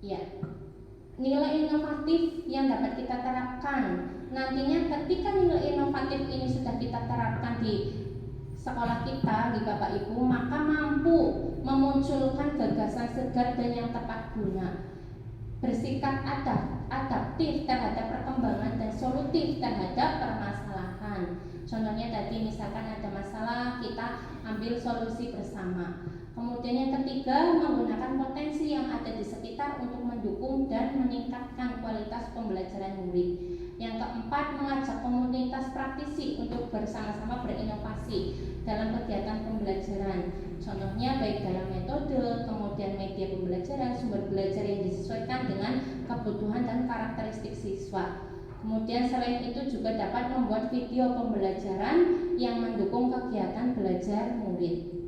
Ya, nilai inovatif yang dapat kita terapkan. Nantinya ketika nilai inovatif ini sudah kita terapkan di sekolah kita, di Bapak Ibu, maka mampu memunculkan gagasan segar dan yang tepat guna, bersikap adaptif terhadap perkembangan dan solutif terhadap permasalahan. Contohnya tadi misalkan ada masalah, kita ambil solusi bersama. Kemudian yang ketiga, menggunakan potensi yang ada di sekitar untuk mendukung dan meningkatkan kualitas pembelajaran murid. Yang keempat, mengajak komunitas praktisi untuk bersama-sama berinovasi dalam kegiatan pembelajaran. Contohnya baik dalam metode, kemudian media pembelajaran, sumber belajar yang disesuaikan dengan kebutuhan dan karakteristik siswa. Kemudian selain itu juga dapat membuat video pembelajaran yang mendukung kegiatan belajar murid.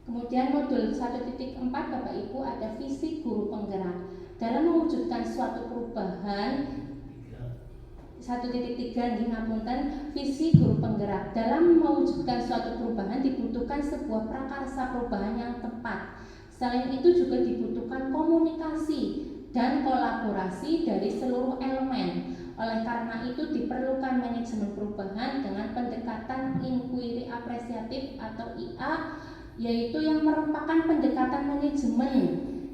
Kemudian modul 1.4 Bapak Ibu ada visi guru penggerak. Dalam mewujudkan suatu perubahan 1.3 ngapunten, visi guru penggerak. Dalam mewujudkan suatu perubahan dibutuhkan sebuah prakarsa perubahan yang tepat. Selain itu juga dibutuhkan komunikasi dan kolaborasi dari seluruh elemen. Oleh karena itu diperlukan manajemen perubahan dengan pendekatan inquiry apresiatif atau IA, yaitu yang merupakan pendekatan manajemen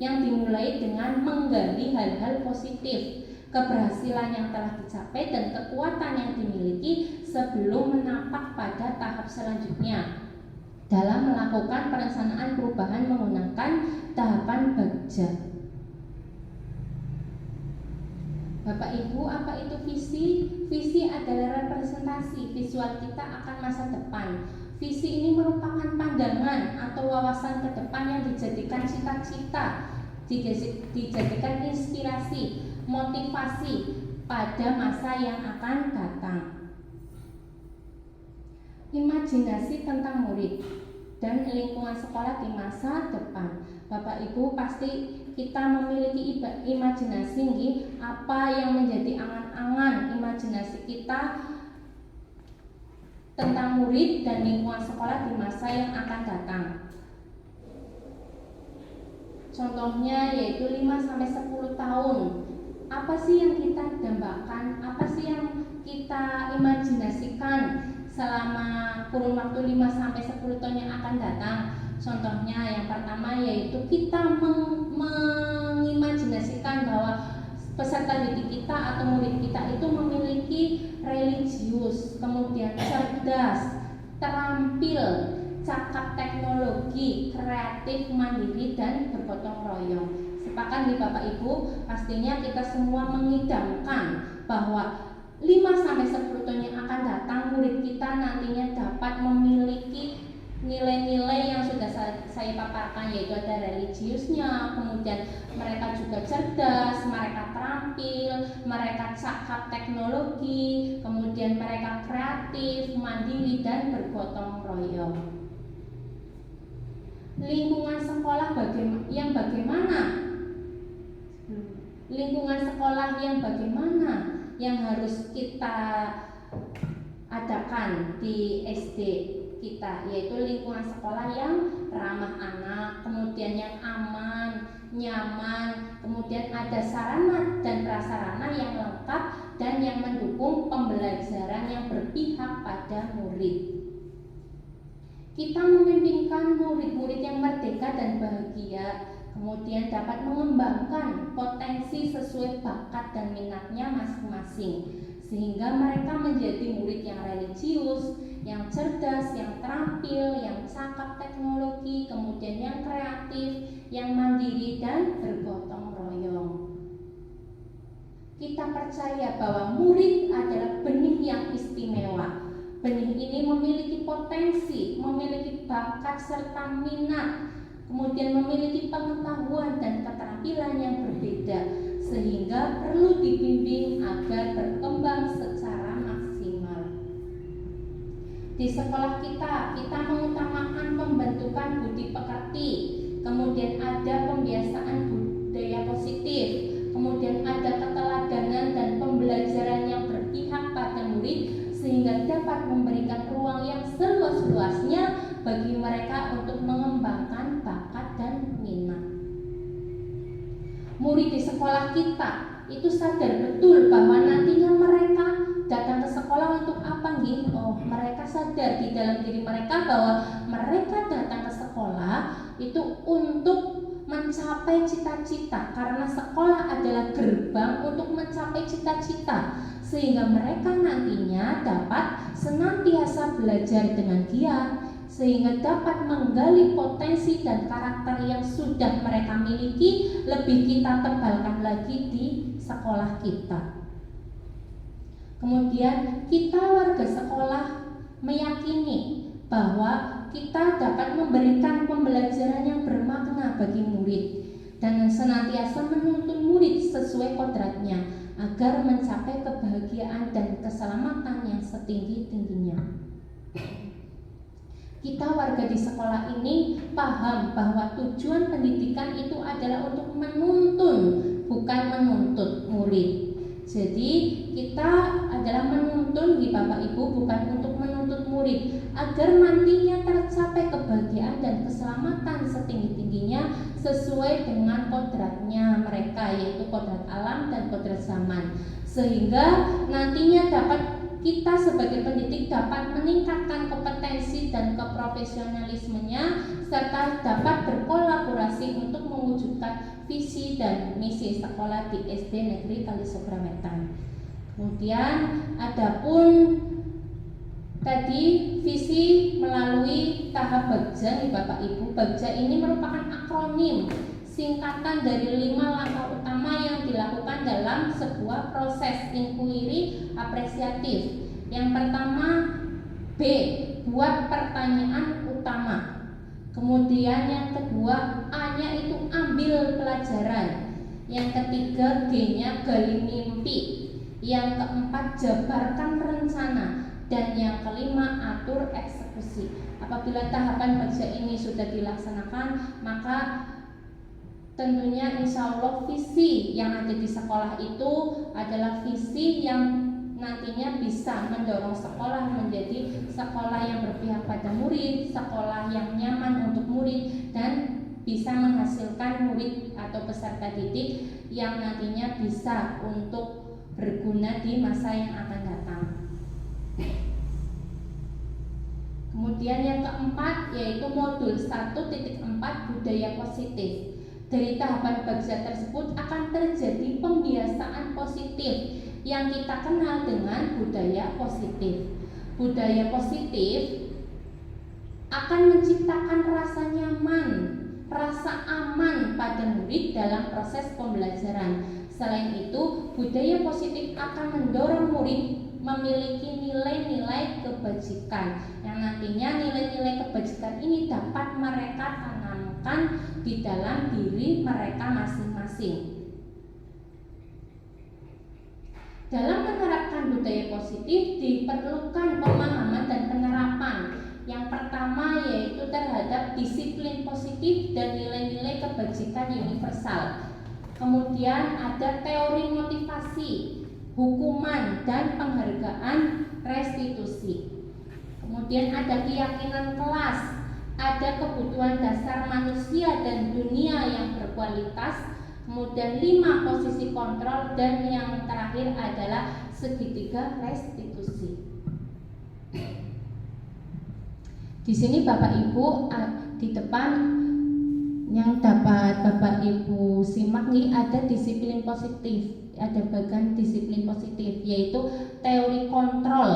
yang dimulai dengan menggali hal-hal positif, keberhasilan yang telah dicapai dan kekuatan yang dimiliki sebelum menapak pada tahap selanjutnya dalam melakukan perencanaan perubahan menggunakan tahapan bagja. Bapak Ibu, apa itu visi? Visi adalah representasi visual kita akan masa depan. Visi ini merupakan pandangan atau wawasan ke depan yang dijadikan cita-cita, dijadikan inspirasi, motivasi pada masa yang akan datang. Imajinasi tentang murid dan lingkungan sekolah di masa depan. Bapak Ibu, pasti kita memiliki imajinasi nggih, apa yang menjadi angan-angan imajinasi kita tentang murid dan lingkungan sekolah di masa yang akan datang. Contohnya yaitu 5-10 tahun. Apa sih yang kita dambakan? Apa sih yang kita imajinasikan selama kurun waktu 5-10 tahun yang akan datang? Contohnya yang pertama yaitu kita mengimajinasikan bahwa peserta didik kita atau murid kita itu memiliki religius, kemudian cerdas, terampil, cakap teknologi, kreatif, mandiri, dan bergotong royong. Sepakat nih Bapak Ibu, pastinya kita semua mengidamkan bahwa 5-10 tahun yang akan datang murid kita nantinya dapat memiliki nilai-nilai yang sudah saya paparkan, yaitu ada religiusnya, kemudian mereka juga cerdas, mereka terampil, mereka cakap teknologi, kemudian mereka kreatif, mandiri, dan bergotong royong. Lingkungan sekolah yang bagaimana? Lingkungan sekolah yang bagaimana yang harus kita adakan di SD kita, yaitu lingkungan sekolah yang ramah anak, kemudian yang aman, nyaman, kemudian ada sarana dan prasarana yang lengkap dan yang mendukung pembelajaran yang berpihak pada murid. Kita memimpikan murid-murid yang merdeka dan bahagia, kemudian dapat mengembangkan potensi sesuai bakat dan minatnya masing-masing, sehingga mereka menjadi murid yang religius, yang cerdas, yang terampil, yang cakap teknologi, kemudian yang kreatif, yang mandiri, dan bergotong royong. Kita percaya bahwa murid adalah benih yang istimewa. Benih ini memiliki potensi, memiliki bakat serta minat, kemudian memiliki pengetahuan dan keterampilan yang berbeda, sehingga perlu dibimbing agar berkembang secara maksimal. Di sekolah kita mengutamakan pembentukan budi pekerti, kemudian ada pembiasaan budaya positif, kemudian ada keteladanan dan pembelajaran yang berpihak pada murid, sehingga dapat memberikan ruang yang seluas-luasnya bagi mereka untuk mengembangkan bakat dan minat. Murid di sekolah kita itu sadar betul bahwa nantinya mereka datang ke sekolah untuk apa nggih? Mereka sadar di dalam diri mereka bahwa mereka datang ke sekolah itu untuk mencapai cita-cita, karena sekolah adalah gerbang untuk mencapai cita-cita, sehingga mereka nantinya dapat senantiasa belajar dengan giat, sehingga dapat menggali potensi dan karakter yang sudah mereka miliki, lebih kita tebalkan lagi di sekolah kita. Kemudian kita warga sekolah meyakini bahwa kita dapat memberikan pembelajaran yang bermakna bagi murid dan senantiasa menuntun murid sesuai kodratnya agar mencapai kebahagiaan dan keselamatan yang setinggi-tingginya. Kita warga di sekolah ini paham bahwa tujuan pendidikan itu adalah untuk menuntun, bukan menuntut murid. Jadi kita adalah menuntun di Bapak Ibu, bukan untuk menuntut murid, agar nantinya tercapai kebahagiaan dan keselamatan setinggi-tingginya sesuai dengan kodratnya mereka, yaitu kodrat alam dan kodrat zaman, sehingga nantinya dapat kita sebagai pendidik dapat meningkatkan kompetensi dan keprofesionalismenya, serta dapat berkolaborasi untuk mewujudkan visi dan misi sekolah di SD Negeri Kalisobrawetan. Kemudian adapun tadi visi melalui tahap Bagja, Bapak Ibu. Bagja ini merupakan akronim singkatan dari 5 langkah utama yang dilakukan dalam sebuah proses inquiry apresiatif. Yang pertama B, buat pertanyaan utama. Kemudian yang kedua A-nya itu ambil pelajaran. Yang ketiga G-nya gali mimpi. Yang keempat, jabarkan rencana. Dan yang kelima, atur eksekusi. Apabila tahapan bagja ini sudah dilaksanakan, maka tentunya insya Allah visi yang ada di sekolah itu adalah visi yang nantinya bisa mendorong sekolah menjadi sekolah yang berpihak pada murid, sekolah yang nyaman untuk murid, dan bisa menghasilkan murid atau peserta didik yang nantinya bisa untuk berguna di masa yang akan datang. Kemudian yang keempat yaitu modul 1.4 budaya positif. Dari tahapan bagja tersebut akan terjadi pembiasaan positif yang kita kenal dengan budaya positif. Budaya positif akan menciptakan rasa nyaman, rasa aman pada murid dalam proses pembelajaran. Selain itu, budaya positif akan mendorong murid memiliki nilai-nilai kebajikan yang nantinya nilai-nilai kebajikan ini dapat mereka tanamkan di dalam diri mereka masing-masing. Dalam menerapkan budaya positif diperlukan pemahaman dan penerapan. Yang pertama yaitu terhadap disiplin positif dan nilai-nilai kebajikan universal. Kemudian ada teori motivasi, hukuman, dan penghargaan restitusi. Kemudian ada keyakinan kelas, ada kebutuhan dasar manusia dan dunia yang berkualitas. Kemudian 5 posisi kontrol, dan yang terakhir adalah segitiga restitusi. Di sini Bapak Ibu di depan yang dapat Bapak Ibu simak nih ada disiplin positif, ada bagian disiplin positif yaitu teori kontrol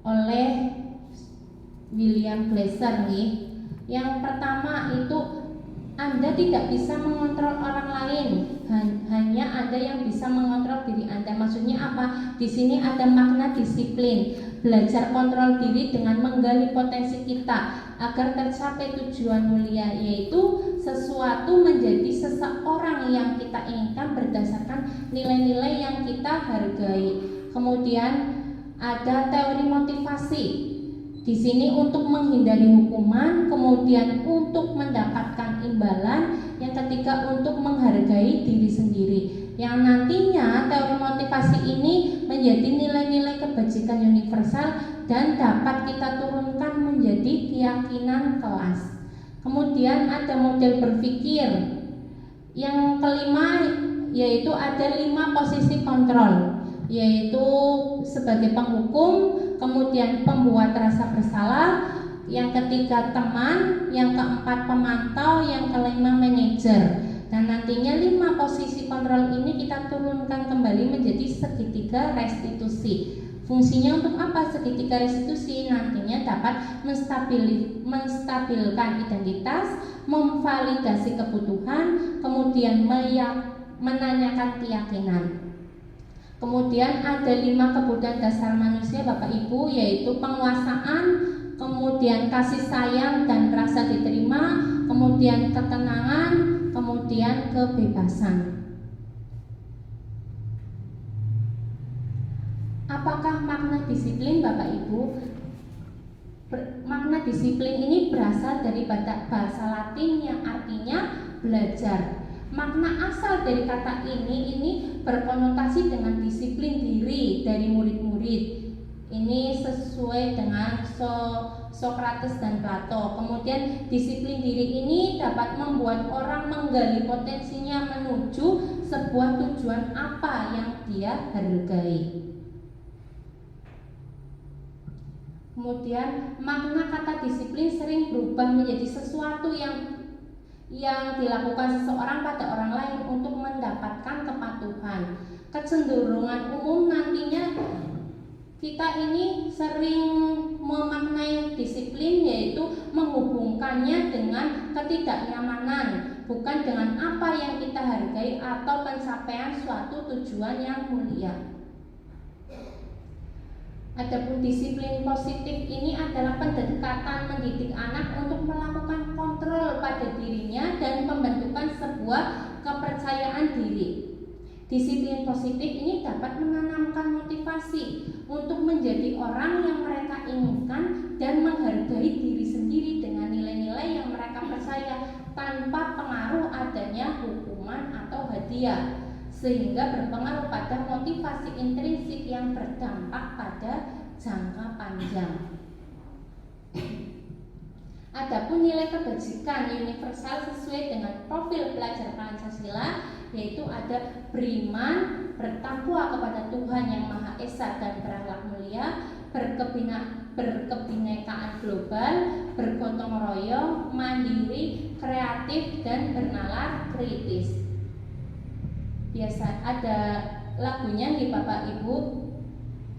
oleh William Glasser nih. Yang pertama itu Anda tidak bisa mengontrol orang lain, hanya Anda yang bisa mengontrol diri Anda. Maksudnya apa? Di sini ada makna disiplin, belajar kontrol diri dengan menggali potensi kita agar tercapai tujuan mulia, yaitu sesuatu menjadi seseorang yang kita inginkan berdasarkan nilai-nilai yang kita hargai. Kemudian ada teori motivasi. Di sini untuk menghindari hukuman, kemudian untuk mendapatkan imbalan, yang ketiga untuk menghargai diri sendiri. Yang nantinya teori motivasi ini menjadi nilai-nilai kebajikan universal dan dapat kita turunkan menjadi keyakinan kelas. Kemudian ada model berpikir. Yang kelima yaitu ada 5 posisi kontrol, yaitu sebagai penghukum, kemudian pembuat rasa bersalah, yang ketiga teman, yang keempat pemantau, yang kelima manajer. Dan nantinya 5 posisi kontrol ini kita turunkan kembali menjadi segitiga restitusi. Fungsinya untuk apa segitiga restitusi? Nantinya dapat menstabilkan identitas, memvalidasi kebutuhan, kemudian menanyakan keyakinan. Kemudian ada 5 kebutuhan dasar manusia Bapak Ibu, yaitu penguasaan, kemudian kasih sayang dan rasa diterima, kemudian ketenangan, kemudian kebebasan. Apakah makna disiplin Bapak Ibu? Makna disiplin ini berasal dari bahasa Latin yang artinya belajar. Makna asal dari kata ini berkonotasi dengan disiplin diri dari murid-murid. Ini sesuai dengan Socrates dan Plato. Kemudian disiplin diri ini dapat membuat orang menggali potensinya menuju sebuah tujuan apa yang dia hargai. Kemudian makna kata disiplin sering berubah menjadi sesuatu yang dilakukan seseorang pada orang lain untuk mendapatkan kepatuhan. Kecenderungan umum nantinya kita ini sering memaknai disiplin yaitu menghubungkannya dengan ketidaknyamanan, bukan dengan apa yang kita hargai atau pencapaian suatu tujuan yang mulia. Adapun disiplin positif ini adalah pendekatan mendidik anak untuk melakukan kontrol pada dirinya dan pembentukan sebuah kepercayaan diri. Disiplin positif ini dapat menanamkan motivasi untuk menjadi orang yang mereka inginkan dan menghargai diri sendiri dengan nilai-nilai yang mereka percaya tanpa pengaruh adanya hukuman atau hadiah, sehingga berpengaruh pada motivasi intrinsik yang berdampak pada jangka panjang. Adapun nilai kebajikan universal sesuai dengan profil pelajar Pancasila, yaitu ada beriman, bertakwa kepada Tuhan yang Maha Esa dan berakhlak mulia, berkebinekaan global, bergotong royong, mandiri, kreatif, dan bernalar kritis. Biasa ada lagunya nih Bapak Ibu,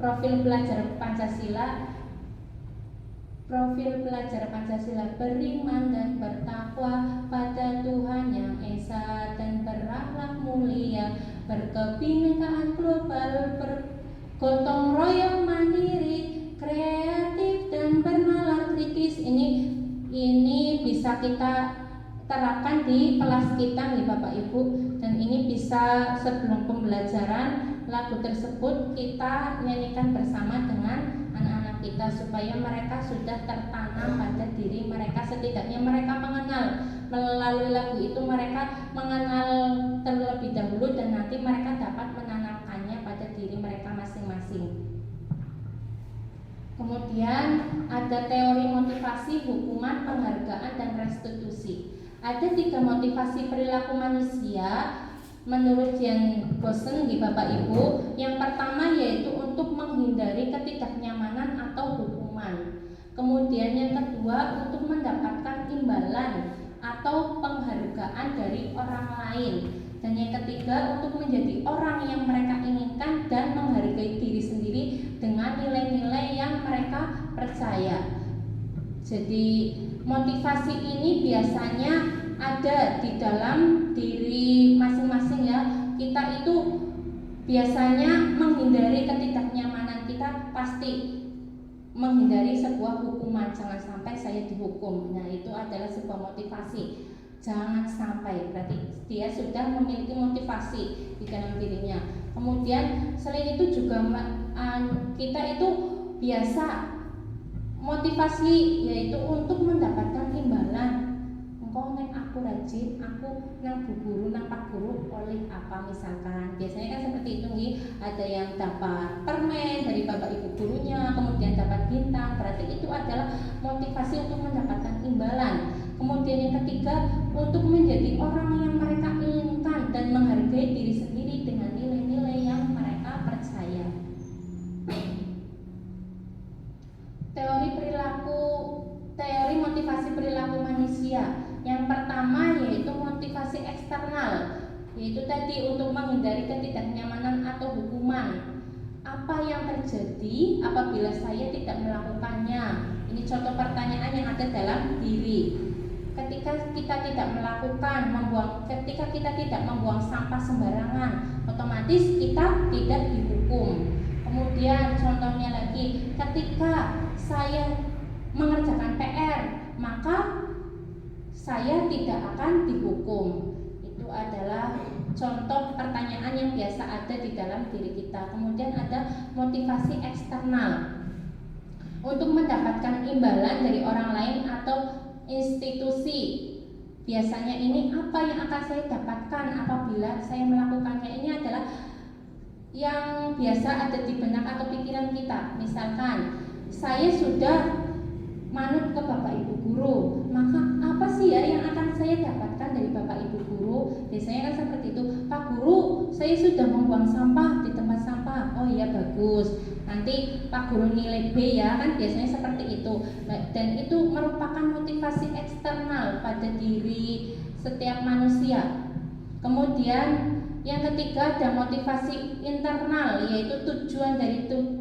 profil pelajar Pancasila. Profil pelajar Pancasila beriman dan bertakwa pada Tuhan yang Esa dan berakhlak mulia, berkebinekaan global, bergotong royong, mandiri, kreatif, dan bernalar kritis. Ini bisa kita terapkan di kelas kita nih Bapak Ibu, dan ini bisa sebelum pembelajaran lagu tersebut kita nyanyikan bersama dengan anak-anak kita supaya mereka sudah tertanam pada diri mereka, setidaknya mereka mengenal melalui lagu itu, mereka mengenal terlebih dahulu dan nanti mereka dapat menanamkannya pada diri mereka masing-masing. Kemudian ada teori motivasi, hukuman, penghargaan, dan restitusi. Ada 3 motivasi perilaku manusia menurut Jan Gosen di Bapak Ibu. Yang pertama yaitu untuk menghindari ketidaknyamanan atau hukuman. Kemudian yang kedua untuk mendapatkan imbalan atau penghargaan dari orang lain. Dan yang ketiga untuk menjadi orang yang mereka inginkan dan menghargai diri sendiri dengan nilai-nilai yang mereka percaya. Jadi motivasi ini biasanya ada di dalam diri masing-masing ya. Kita itu biasanya menghindari ketidaknyamanan, kita pasti menghindari sebuah hukuman, jangan sampai saya dihukum. Nah, itu adalah sebuah motivasi. Jangan sampai, berarti dia sudah memiliki motivasi di dalam dirinya. Kemudian selain itu juga kita itu biasa motivasi yaitu untuk mendapatkan imbalan. Engkau neng aku rajin, aku nang bu guru, nang pak guru oleh apa misalkan. Biasanya kan seperti itu nih, ada yang dapat permen dari bapak ibu gurunya, kemudian dapat bintang, berarti itu adalah motivasi untuk mendapatkan imbalan. Kemudian yang ketiga, untuk menjadi orang yang mereka inginkan dan menghargai diri sendiri dengan nilai-nilai yang mereka percaya. Teori motivasi perilaku manusia. Yang pertama yaitu motivasi eksternal, yaitu tadi untuk menghindari ketidaknyamanan atau hukuman. Apa yang terjadi apabila saya tidak melakukannya? Ini contoh pertanyaan yang ada dalam diri. Ketika kita tidak membuang sampah sembarangan, otomatis kita tidak dihukum. Kemudian contohnya lagi, ketika saya mengerjakan PR, maka saya tidak akan dihukum. Itu adalah contoh pertanyaan yang biasa ada di dalam diri kita. Kemudian ada motivasi eksternal, untuk mendapatkan imbalan dari orang lain atau institusi. Biasanya ini apa yang akan saya dapatkan apabila saya melakukannya. Ini adalah yang biasa ada di benak atau pikiran kita. Misalkan saya sudah manut ke bapak ibu guru, maka apa sih ya yang akan saya dapatkan dari bapak ibu guru? Biasanya kan seperti itu, Pak Guru, saya sudah membuang sampah di tempat sampah. Oh iya, bagus, nanti Pak Guru nilai B ya, kan biasanya seperti itu. Dan itu merupakan motivasi eksternal pada diri setiap manusia. Kemudian yang ketiga ada motivasi internal, yaitu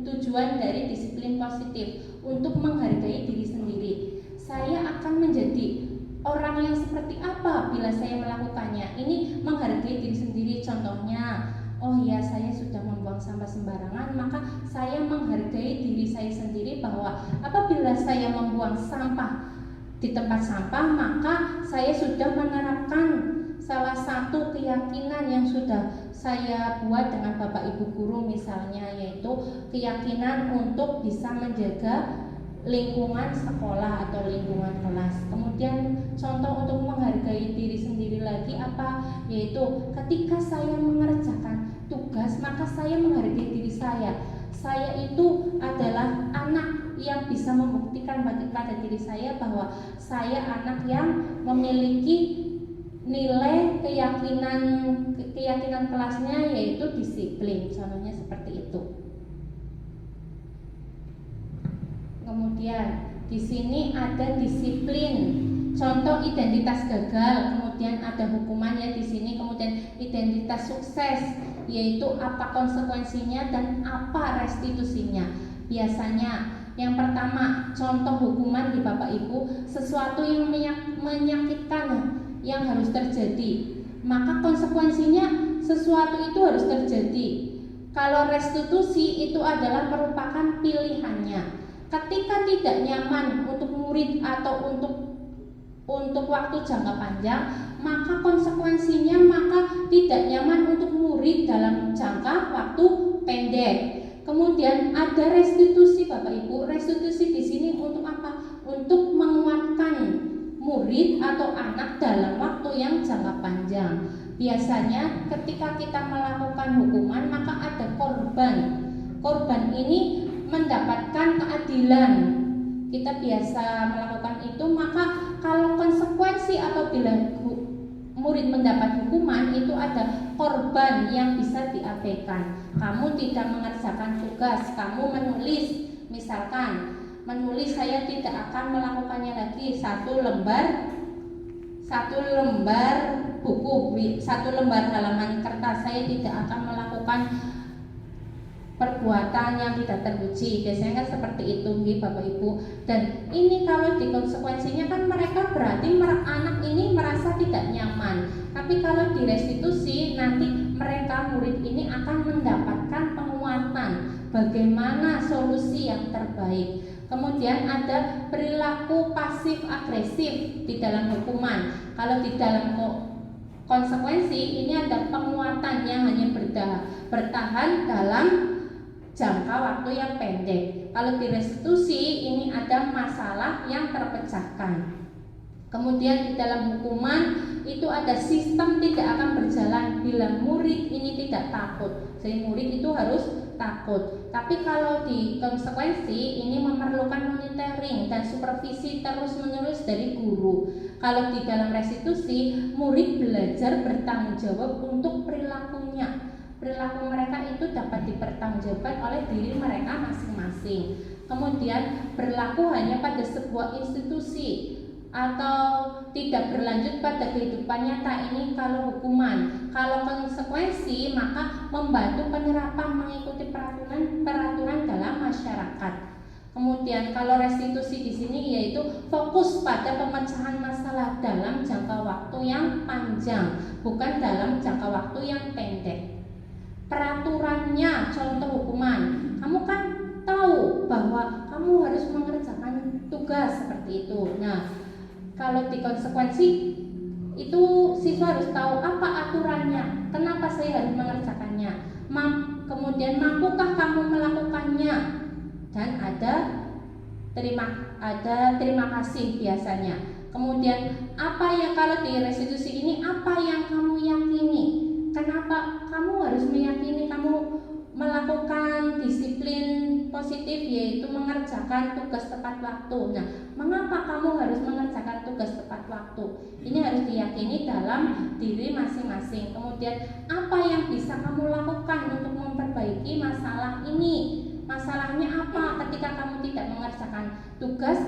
tujuan dari disiplin positif, untuk menghargai diri sendiri. Saya akan menjadi orang yang seperti apa bila saya melakukannya. Ini menghargai diri sendiri. Contohnya, oh ya, saya sudah membuang sampah sembarangan, maka saya menghargai diri saya sendiri bahwa apabila saya membuang sampah di tempat sampah, maka saya sudah menerapkan salah satu keyakinan yang sudah saya buat dengan Bapak Ibu guru misalnya, yaitu keyakinan untuk bisa menjaga lingkungan sekolah atau lingkungan kelas. Kemudian contoh untuk menghargai diri sendiri lagi apa? Yaitu ketika saya mengerjakan tugas, maka saya menghargai diri saya. Saya itu adalah anak yang bisa membuktikan pada diri saya bahwa saya anak yang memiliki nilai keyakinan kelasnya, yaitu disiplin. Contohnya seperti itu. Kemudian di sini ada disiplin, contoh identitas gagal, kemudian ada hukumannya di sini, kemudian identitas sukses, yaitu apa konsekuensinya dan apa restitusinya. Biasanya yang pertama, contoh hukuman di Bapak Ibu, sesuatu yang menyakitkan yang harus terjadi, maka konsekuensinya sesuatu itu harus terjadi. Kalau restitusi itu adalah merupakan pilihannya. Ketika tidak nyaman untuk murid atau untuk waktu jangka panjang, maka konsekuensinya tidak nyaman untuk murid dalam jangka waktu pendek. Kemudian ada restitusi Bapak Ibu. Restitusi di sini untuk apa? Untuk menguatkan murid atau anak dalam waktu yang jangka panjang. Biasanya ketika kita melakukan hukuman, maka ada korban. Korban ini mendapatkan keadilan. Kita biasa melakukan itu, maka kalau konsekuensi apabila murid mendapat hukuman itu ada korban yang bisa diabaikan. Kamu tidak mengerjakan tugas, kamu menulis, misalkan menulis saya tidak akan melakukannya lagi, satu lembar buku, satu lembar halaman kertas, saya tidak akan melakukan perbuatan yang tidak terpuji. Biasanya kan seperti itu Bapak Ibu. Dan ini kalau di konsekuensinya kan mereka berarti anak ini merasa tidak nyaman. Tapi kalau di restitusi nanti mereka murid ini akan mendapatkan penguatan bagaimana solusi yang terbaik. Kemudian ada perilaku pasif agresif di dalam hukuman. Kalau di dalam konsekuensi ini ada penguatan yang hanya bertahan dalam jangka waktu yang pendek. Kalau di restitusi ini ada masalah yang terpecahkan. Kemudian di dalam hukuman itu ada sistem tidak akan berjalan bila murid ini tidak takut. Jadi murid itu harus takut. Tapi kalau di konsekuensi ini memerlukan monitoring dan supervisi terus-menerus dari guru. Kalau di dalam restitusi murid belajar bertanggung jawab untuk perilakunya. Perilaku mereka itu dapat dipertanggungjawabkan oleh diri mereka masing-masing. Kemudian berlaku hanya pada sebuah institusi atau tidak berlanjut pada kehidupan nyata, ini kalau hukuman. Kalau konsekuensi maka membantu penerapan mengikuti peraturan dalam masyarakat. Kemudian kalau restitusi di sini yaitu fokus pada pemecahan masalah dalam jangka waktu yang panjang, bukan dalam jangka waktu yang pendek. Peraturannya, contoh hukuman, kamu kan tahu bahwa kamu harus mengerjakan tugas seperti itu. Nah, kalau di konsekuensi itu siswa harus tahu apa aturannya, kenapa saya harus mengerjakannya, kemudian mampukah kamu melakukannya, dan ada terima kasih biasanya. Kemudian apa yang kalau di restitusi ini apa yang kamu yakini? Kenapa kamu harus meyakini kamu melakukan disiplin positif, yaitu mengerjakan tugas tepat waktu. Nah, mengapa kamu harus mengerjakan tugas tepat waktu? Ini harus diyakini dalam diri masing-masing. Kemudian apa yang bisa kamu lakukan untuk memperbaiki masalah ini? Masalahnya apa ketika kamu tidak mengerjakan tugas?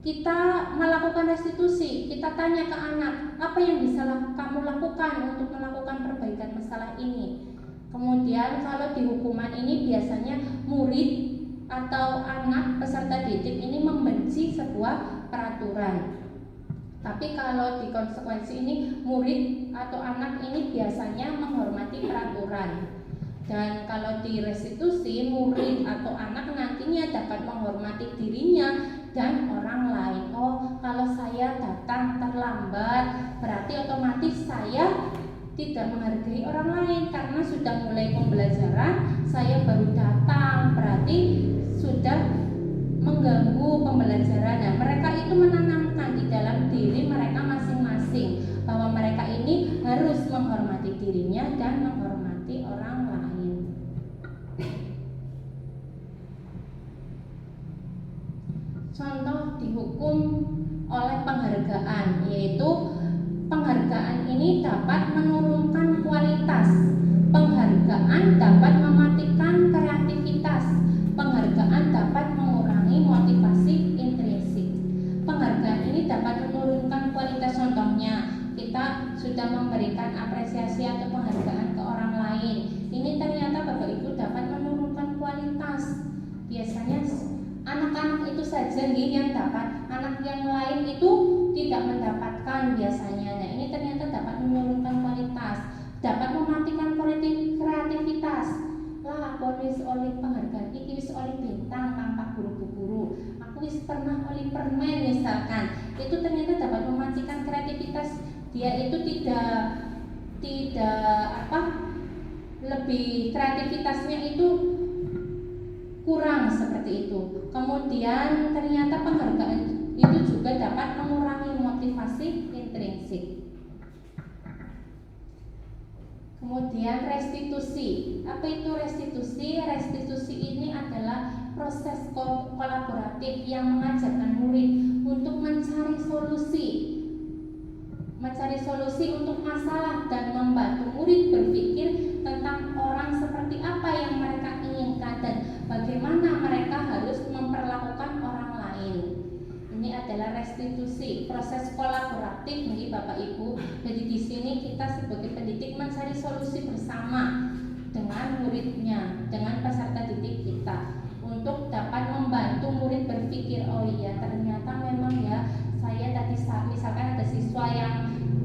Kita melakukan restitusi, kita tanya ke anak, apa yang bisa kamu lakukan untuk melakukan perbaikan masalah ini. Kemudian kalau di hukuman ini biasanya murid atau anak peserta didik ini membenci sebuah peraturan. Tapi kalau di konsekuensi ini murid atau anak ini biasanya menghormati peraturan. Dan kalau di restitusi murid atau anak nantinya dapat menghormati dirinya dan orang lain. Oh, kalau saya datang terlambat berarti otomatis saya tidak menghargai orang lain karena sudah mulai pembelajaran, saya baru datang, berarti sudah mengganggu pembelajaran. Nah, mereka itu menanamkan di dalam diri mereka masing-masing bahwa mereka ini harus menghormati dirinya dan menghormati orang lain. Contoh dihukum oleh penghargaan, yaitu penghargaan ini dapat menurunkan kualitas, penghargaan dapat mematikan kreativitas, penghargaan dapat mengurangi motivasi intrinsik. Penghargaan ini dapat menurunkan kualitas, contohnya kita sudah memberikan apresiasi atau penghargaan ke orang lain. Ini ternyata Bapak Ibu dapat menurunkan kualitas. Biasanya anak-anak itu saja nih yang dapat, anak yang lain itu tidak mendapatkan biasanya. Nah, ini ternyata dapat menurunkan kualitas, dapat mematikan kreativitas. Lah, aku wis oleh penghargaan iki wis oleh bintang tanpa guru-guru. Aku wis pernah oleh permen misalkan. Itu ternyata dapat mematikan kreativitas. Dia itu tidak lebih kreativitasnya itu kurang seperti itu. Kemudian ternyata penghargaan itu juga dapat mengurangi motivasi intrinsik. Kemudian restitusi. Apa itu restitusi? Restitusi ini adalah proses kolaboratif yang mengajarkan murid untuk mencari solusi untuk masalah dan membantu murid berpikir tentang orang seperti apa yang mereka inginkan dan bagaimana mereka harus memperlakukan orang lain. Ini adalah restitusi, proses kolaboratif nih Bapak Ibu. Jadi di sini kita sebagai pendidik mencari solusi bersama dengan muridnya, dengan peserta didik kita untuk dapat membantu murid berpikir, oh iya ternyata memang ya saya tadi misalkan ada siswa yang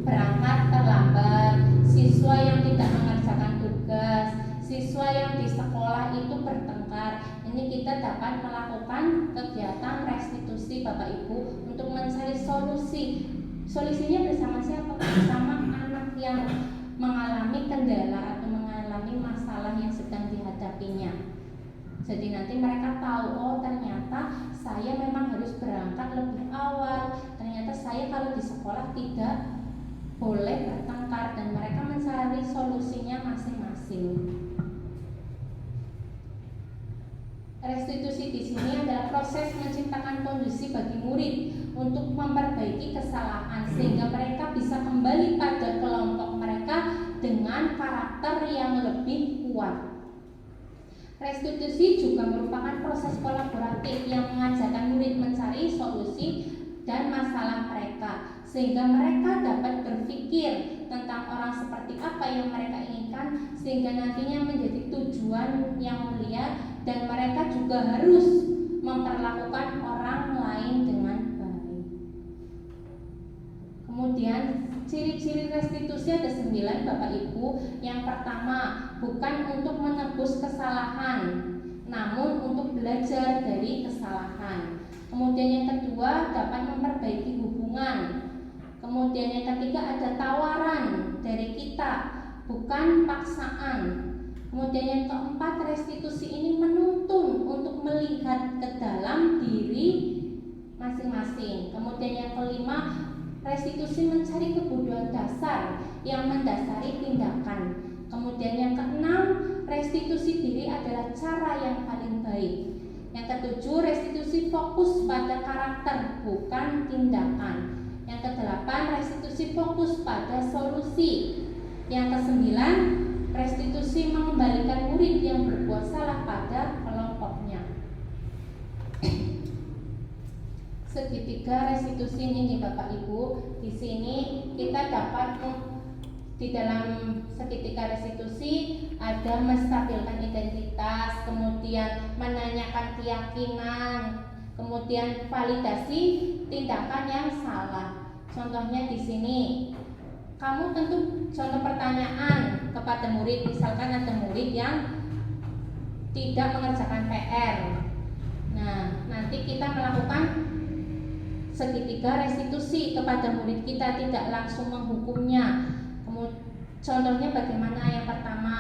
berangkat terlambat, siswa yang tidak mengerjakan tugas, siswa yang di sekolah itu bertengkar. Ini kita dapat melakukan kegiatan restitusi Bapak Ibu untuk mencari solusi. Solusinya bersama siapa? Bersama anak yang mengalami kendala atau mengalami masalah yang sedang dihadapinya. Jadi nanti mereka tahu, oh ternyata saya memang harus berangkat lebih awal. Ternyata saya kalau di sekolah tidak boleh bertengkar, dan mereka mencari solusinya masing-masing. Restitusi di sini adalah proses menciptakan kondisi bagi murid untuk memperbaiki kesalahan sehingga mereka bisa kembali pada kelompok mereka dengan karakter yang lebih kuat. Restitusi juga merupakan proses kolaboratif yang mengajarkan murid mencari solusi dan masalah mereka sehingga mereka dapat berpikir tentang orang seperti apa yang mereka inginkan sehingga nantinya menjadi tujuan yang mulia, dan mereka juga harus memperlakukan orang lain dengan baik. Kemudian ciri-ciri restitusi ada 9 Bapak Ibu. Yang pertama, bukan untuk menebus kesalahan, namun untuk belajar dari kesalahan. Kemudian yang kedua, dapat memperbaiki hubungan. Kemudian yang ketiga, ada tawaran dari kita, bukan paksaan. Kemudian yang keempat, restitusi ini menuntun untuk melihat ke dalam diri masing-masing. Kemudian yang kelima, restitusi mencari kebutuhan dasar yang mendasari tindakan. Kemudian yang keenam, restitusi diri adalah cara yang paling baik. Yang ketujuh, restitusi fokus pada karakter bukan tindakan. Yang kedelapan, restitusi fokus pada solusi. Yang kesembilan, restitusi mengembalikan murid yang berbuat salah pada kelompoknya. Segitiga restitusi ini Bapak Ibu. Di sini kita dapat di dalam segitiga restitusi ada menstabilkan identitas, kemudian menanyakan keyakinan, kemudian validasi tindakan yang salah. Contohnya di sini, kamu tentu contoh pertanyaan kepada murid, misalkan ada murid yang tidak mengerjakan PR. Nah, nanti kita melakukan segitiga restitusi kepada murid kita, tidak langsung menghukumnya. Contohnya bagaimana? Yang pertama,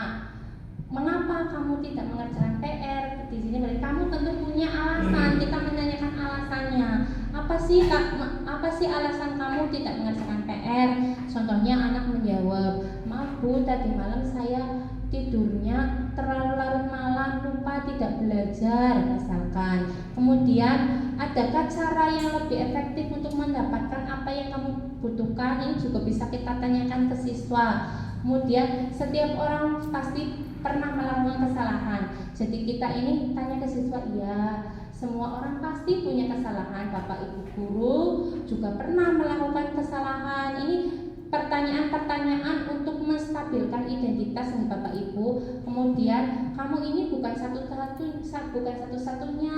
mengapa kamu tidak mengerjakan PR? Di sini berarti kamu tentu punya alasan. Kita menanyakan alasannya. Apa sih alasan kamu tidak mengerjakan PR? Contohnya anak menjawab, maaf Bu, tadi malam saya tidurnya terlalu larut malam, lupa tidak belajar misalkan. Kemudian adakah cara yang lebih efektif untuk mendapatkan apa yang kamu butuhkan? Ini juga bisa kita tanyakan ke siswa. Kemudian setiap orang pasti pernah melakukan kesalahan. Jadi kita ini tanya ke siswa, iya, semua orang pasti punya kesalahan. Bapak Ibu guru juga pernah melakukan kesalahan. Ini pertanyaan-pertanyaan untuk menstabilkan identitas nih Bapak Ibu. Kemudian kamu ini bukan satu-satunya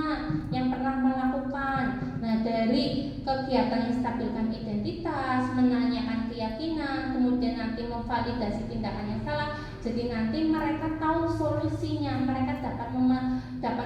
yang pernah melakukan. Nah, dari kegiatan menstabilkan identitas, menanyakan keyakinan, kemudian nanti memvalidasi tindakan yang salah, jadi nanti mereka tahu solusinya, mereka dapat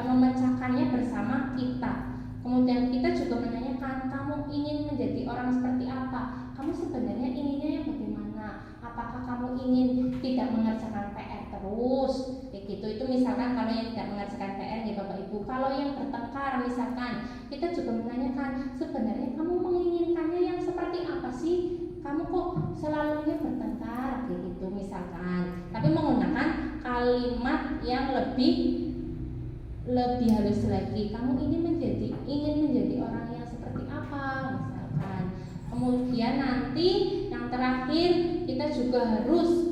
memecahkannya bersama kita. Kemudian kita juga menanyakan, kamu ingin menjadi orang seperti apa? Kamu sebenarnya inginnya yang bagaimana? Apakah kamu ingin tidak mengerjakan PR terus? Kayak gitu. Itu misalkan kalau yang tidak mengerjakan PR ya Bapak Ibu. Kalau yang bertengkar misalkan, kita juga menanyakan, sebenarnya kamu menginginkannya yang seperti apa sih? Kamu kok selalunya bertengkar? Kayak gitu misalkan. Tapi menggunakan kalimat yang lebih halus lagi. Kamu ingin menjadi orang yang seperti apa misalkan. Kemudian nanti yang terakhir kita juga harus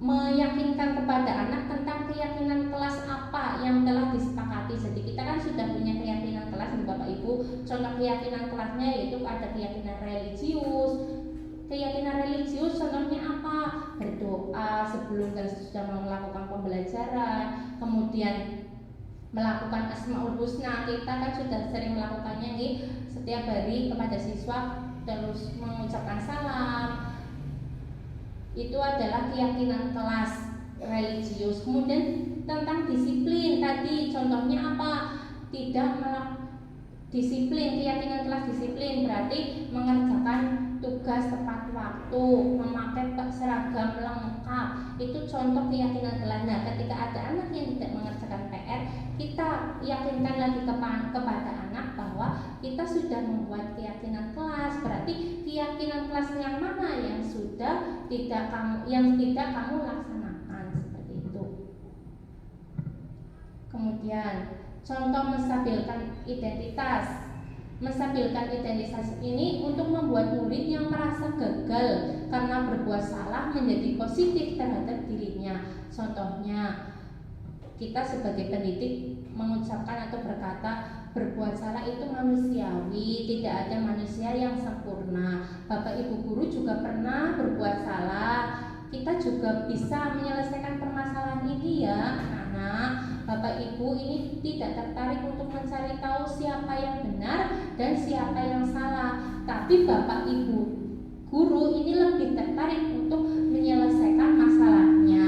meyakinkan kepada anak tentang keyakinan kelas apa yang telah disepakati. Jadi kita kan sudah punya keyakinan kelas nih Bapak Ibu. Contoh keyakinan kelasnya yaitu ada keyakinan religius. Keyakinan religius contohnya apa? Berdoa sebelum dan sesudah melakukan pembelajaran. Kemudian melakukan Asmaul Husna, kita kan sudah sering melakukannya nih setiap hari kepada siswa, terus mengucapkan salam. Itu adalah keyakinan kelas religius. Kemudian tentang disiplin tadi contohnya apa? Tidak disiplin, keyakinan kelas disiplin berarti mengerjakan tugas tepat waktu, memakai seragam lengkap. Itu contoh keyakinan kelas. Nah, ketika ada anak yang tidak mengerjakan PR, kita yakinkan lagi kepada anak bahwa kita sudah membuat keyakinan kelas. Berarti keyakinan kelas yang mana yang tidak kamu laksanakan, seperti itu. Kemudian contoh menstabilkan identitas. Menstabilkan identitas ini untuk membuat murid yang merasa gagal karena berbuat salah menjadi positif terhadap dirinya. Contohnya, kita sebagai pendidik mengucapkan atau berkata berbuat salah itu manusiawi, tidak ada manusia yang sempurna. Bapak Ibu guru juga pernah berbuat salah. Kita juga bisa menyelesaikan permasalahan ini ya anak-anak. Bapak Ibu ini tidak tertarik untuk mencari tahu siapa yang benar dan siapa yang salah. Tapi Bapak Ibu guru ini lebih tertarik untuk menyelesaikan masalahnya.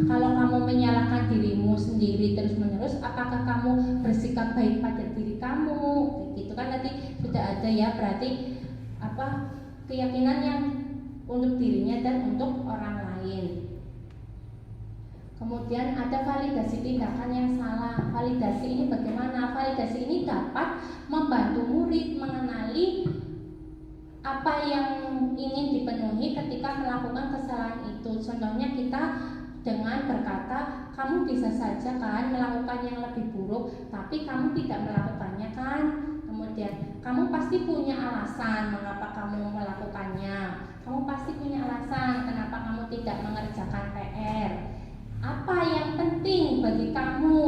Kalau kamu menyalahkan dirimu sendiri terus-menerus, apakah kamu bersikap baik pada diri kamu? Gitu kan tadi sudah ada ya, berarti keyakinan yang untuk dirinya dan untuk orang lain. Kemudian ada validasi tindakan yang salah. Validasi ini bagaimana? Validasi ini dapat membantu murid mengenali apa yang ingin dipenuhi ketika melakukan kesalahan itu. Contohnya kita dengan berkata, kamu bisa saja kan melakukan yang lebih buruk, tapi kamu tidak melakukannya kan. Kemudian kamu pasti punya alasan mengapa kamu melakukannya. Kamu pasti punya alasan kenapa kamu tidak mengerjakan PR. Apa yang penting bagi kamu?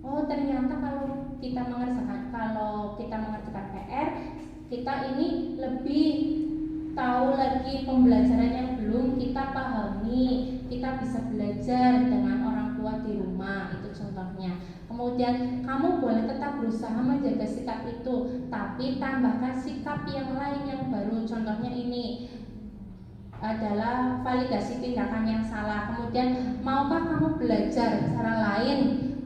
Oh, ternyata kalau kita mengerjakan PR, kita ini lebih tahu lagi pembelajaran yang belum kita pahami. Kita bisa belajar dengan orang tua di rumah, itu contohnya. Kemudian kamu boleh tetap berusaha menjaga sikap itu, tapi tambahkan sikap yang lain yang baru. Contohnya ini adalah validasi tindakan yang salah. Kemudian, maukah kamu belajar cara lain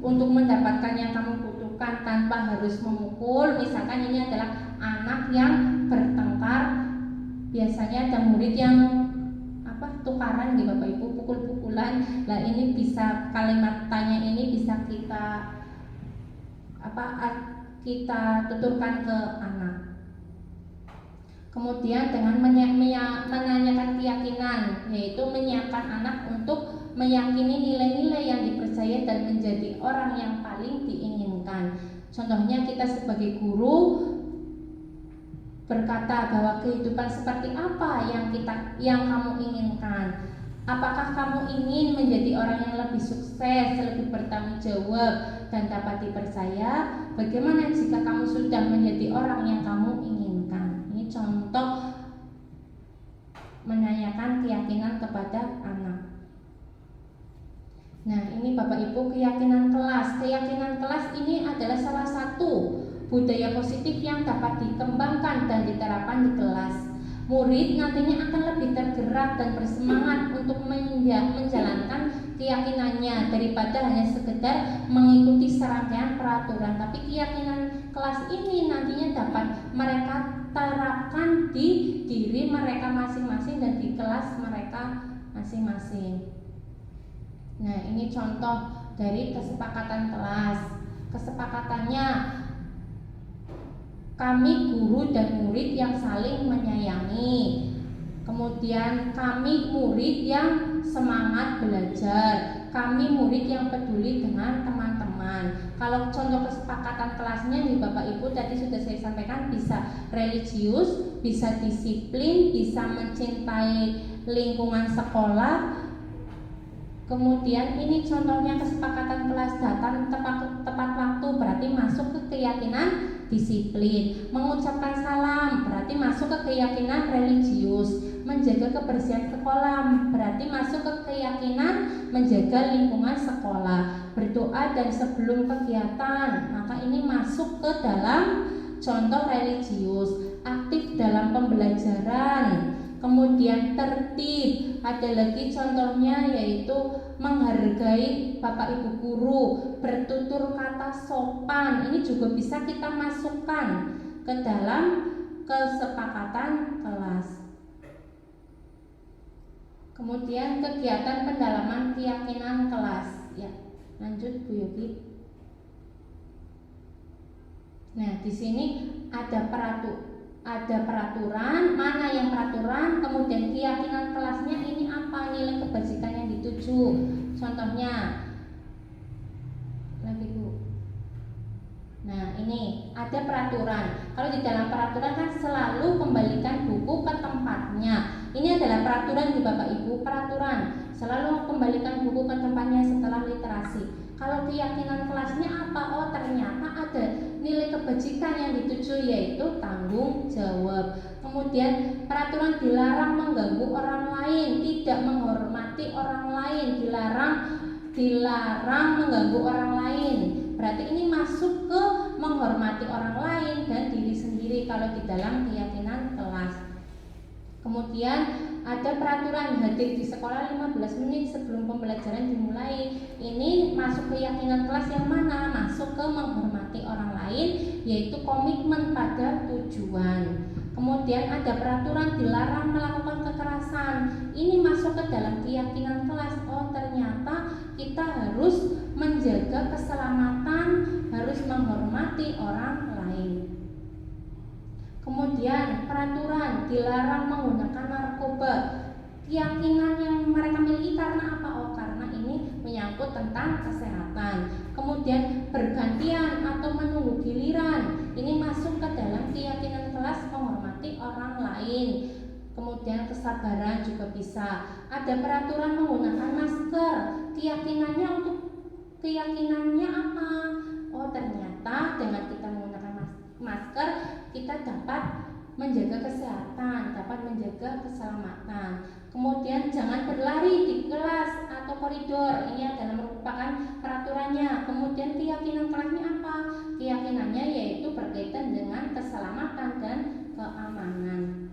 untuk mendapatkan yang kamu butuhkan tanpa harus memukul? Misalkan ini adalah anak yang bertengkar. Biasanya ada murid yang tukaran gitu Bapak Ibu, pukul-pukulan. Lah ini bisa kalimat tanya ini bisa kita tuturkan ke anak. Kemudian dengan menanyakan keyakinan, yaitu menyiapkan anak untuk meyakini nilai-nilai yang dipercaya dan menjadi orang yang paling diinginkan. Contohnya kita sebagai guru berkata bahwa kehidupan seperti apa yang kamu inginkan. Apakah kamu ingin menjadi orang yang lebih sukses, lebih bertanggung jawab dan dapat dipercaya? Bagaimana jika kamu sudah menjadi orang yang kamu inginkan? Ini contoh menanyakan keyakinan kepada anak. Nah, ini Bapak Ibu keyakinan kelas. Keyakinan kelas ini adalah salah satu budaya positif yang dapat dikembangkan dan diterapkan di kelas. Murid nantinya akan lebih tergerak dan bersemangat untuk menjalankan keyakinannya daripada hanya sekedar mengikuti serangkaian peraturan. Tapi keyakinan kelas ini nantinya dapat mereka terapkan di diri mereka masing-masing dan di kelas mereka masing-masing. Nah, ini contoh dari kesepakatan kelas. Kesepakatannya, kami guru dan murid yang saling menyayangi. Kemudian kami murid yang semangat belajar. Kami murid yang peduli dengan teman-teman. Kalau contoh kesepakatan kelasnya nih Bapak Ibu tadi sudah saya sampaikan, bisa religius, bisa disiplin, bisa mencintai lingkungan sekolah. Kemudian ini contohnya kesepakatan kelas, datang tepat waktu berarti masuk ke keyakinan disiplin. Mengucapkan salam berarti masuk ke keyakinan religius. Menjaga kebersihan sekolah berarti masuk ke keyakinan menjaga lingkungan sekolah. Berdoa dan sebelum kegiatan, maka ini masuk ke dalam contoh religius. Aktif dalam pembelajaran. Kemudian tertib, ada lagi contohnya yaitu menghargai Bapak Ibu guru, bertutur kata sopan. Ini juga bisa kita masukkan ke dalam kesepakatan kelas. Kemudian kegiatan pendalaman keyakinan kelas. Ya, lanjut Bu Yogi. Nah, di sini ada peraturan, mana yang peraturan, kemudian keyakinan kelasnya ini apa, nilai kebajikan yang dituju. Contohnya, lagi Bu. Nah, ini ada peraturan. Kalau di dalam peraturan kan selalu kembalikan buku ke tempatnya. Ini adalah peraturan di Bapak Ibu, peraturan selalu kembalikan buku ke tempatnya setelah literasi. Kalau keyakinan kelasnya apa? Oh, ternyata ada nilai kebajikan yang dituju yaitu tanggung jawab. Kemudian peraturan dilarang mengganggu orang lain, tidak menghormati orang lain, dilarang mengganggu orang lain. Berarti ini masuk ke menghormati orang lain dan diri sendiri kalau di dalam keyakinan kelas. Kemudian ada peraturan hadir di sekolah 15 menit sebelum pembelajaran dimulai. Ini masuk keyakinan kelas yang mana? Masuk ke menghormati orang lain, yaitu komitmen pada tujuan. Kemudian ada peraturan dilarang melakukan kekerasan. Ini masuk ke dalam keyakinan kelas. Oh, ternyata kita harus menjaga keselamatan, harus menghormati orang lain. Kemudian peraturan dilarang menggunakan narkoba. Keyakinan yang mereka miliki karena apa? Oh, karena ini menyangkut tentang kesehatan. Kemudian bergantian atau menunggu giliran. Ini masuk ke dalam keyakinan kelas menghormati orang lain. Kemudian kesabaran juga bisa. Ada peraturan menggunakan masker. Keyakinannya apa? Oh, ternyata dengan kita menggunakan masker kita dapat menjaga kesehatan, dapat menjaga keselamatan. Kemudian jangan berlari di kelas atau koridor. Ini adalah merupakan peraturannya. Kemudian keyakinan kelasnya apa? Keyakinannya yaitu berkaitan dengan keselamatan dan keamanan.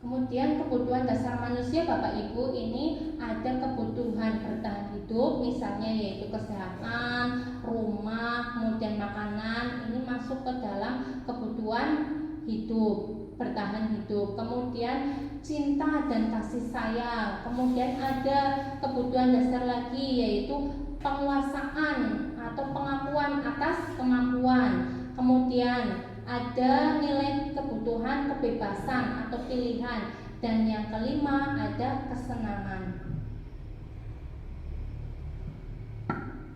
Kemudian kebutuhan dasar manusia Bapak Ibu, ini ada kebutuhan bertahan hidup, misalnya yaitu kesehatan, rumah, kemudian makanan. Ini masuk ke dalam kebutuhan hidup. bertahan hidup, kemudian cinta dan kasih sayang, kemudian ada kebutuhan dasar lagi yaitu penguasaan atau pengakuan atas kemampuan, kemudian ada nilai kebutuhan kebebasan atau pilihan, dan yang kelima ada kesenangan.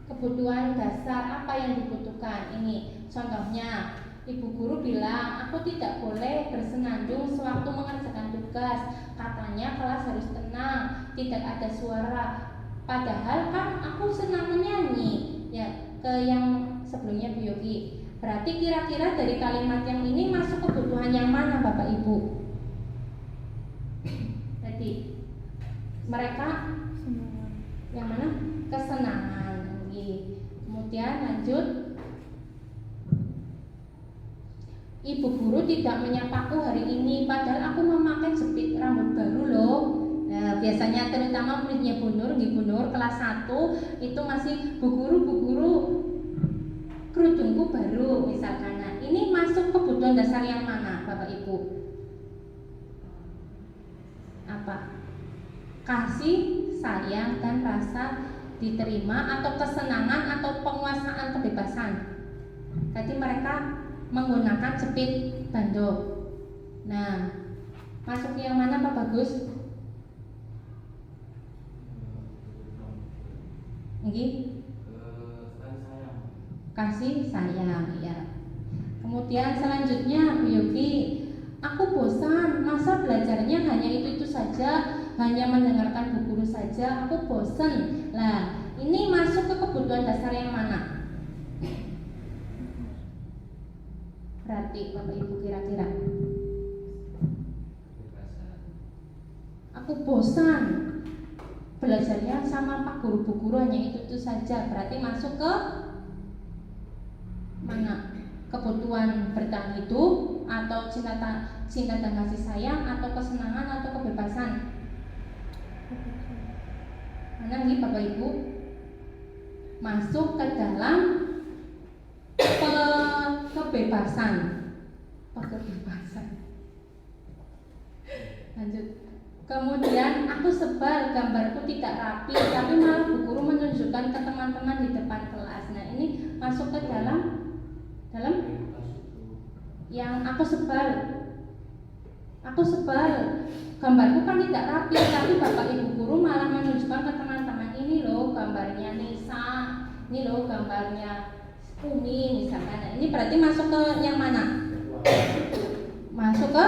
Kebutuhan dasar apa yang dibutuhkan ini? Contohnya, ibu guru bilang, aku tidak boleh bersenandung sewaktu mengerjakan tugas. Katanya kelas harus tenang, tidak ada suara. Padahal kan aku senang menyanyi. Ya, ke yang sebelumnya Bu Yogi. Berarti kira-kira dari kalimat yang ini masuk kebutuhan yang mana Bapak Ibu? Jadi mereka yang mana? Kesenangan. Kemudian lanjut, ibu guru tidak menyapaku hari ini padahal aku memakai jepit rambut baru loh. Nah, biasanya terutama muridnya Bu Nur kelas 1 itu masih bu guru kerudungku baru misalkan. Nah, ini masuk kebutuhan dasar yang mana Bapak Ibu? Apa? Kasih, sayang, dan rasa diterima atau kesenangan atau penguasaan kebebasan. Tadi mereka menggunakan jepit bando. Nah, masuk yang mana Pak Bagus? Nggih? Kasih sayang, ya. Kemudian selanjutnya Bu Yogi, aku bosan, masa belajarnya hanya itu saja, hanya mendengarkan bu guru saja, aku bosan. Nah, ini masuk ke kebutuhan dasar yang mana? Berarti Bapak Ibu kira-kira? Aku bosan, belajarnya sama Pak Guru, Bu Guru hanya itu saja. Berarti masuk ke mana? Kebutuhan bertahan hidup, atau cinta dan kasih sayang, atau kesenangan, atau kebebasan? Mana nih Bapak Ibu? Masuk ke dalam kebebasan. Kebebasan. Lanjut. Kemudian aku sebal gambarku tidak rapi, tapi malah bu guru menunjukkan ke teman-teman di depan kelas. Nah, ini masuk ke dalam yang aku sebal. Aku sebal gambarku kan tidak rapi, tapi bapak ibu guru malah menunjukkan ke teman-teman, ini loh gambarnya Nisa, ini loh gambarnya Umi misalkan. Nah, ini berarti masuk ke yang mana? Masuk ke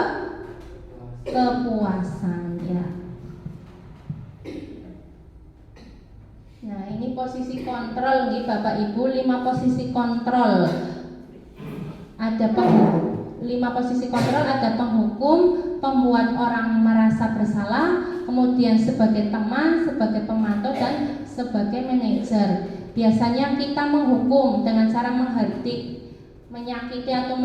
kepuasan, ya. Nah, ini posisi kontrol nih Bapak Ibu, 5 posisi kontrol. Ada 5 posisi kontrol, ada penghukum, pembuat orang merasa bersalah, kemudian sebagai teman, sebagai pemantau, dan sebagai manajer. Biasanya kita menghukum dengan cara menghardik, menyakiti atau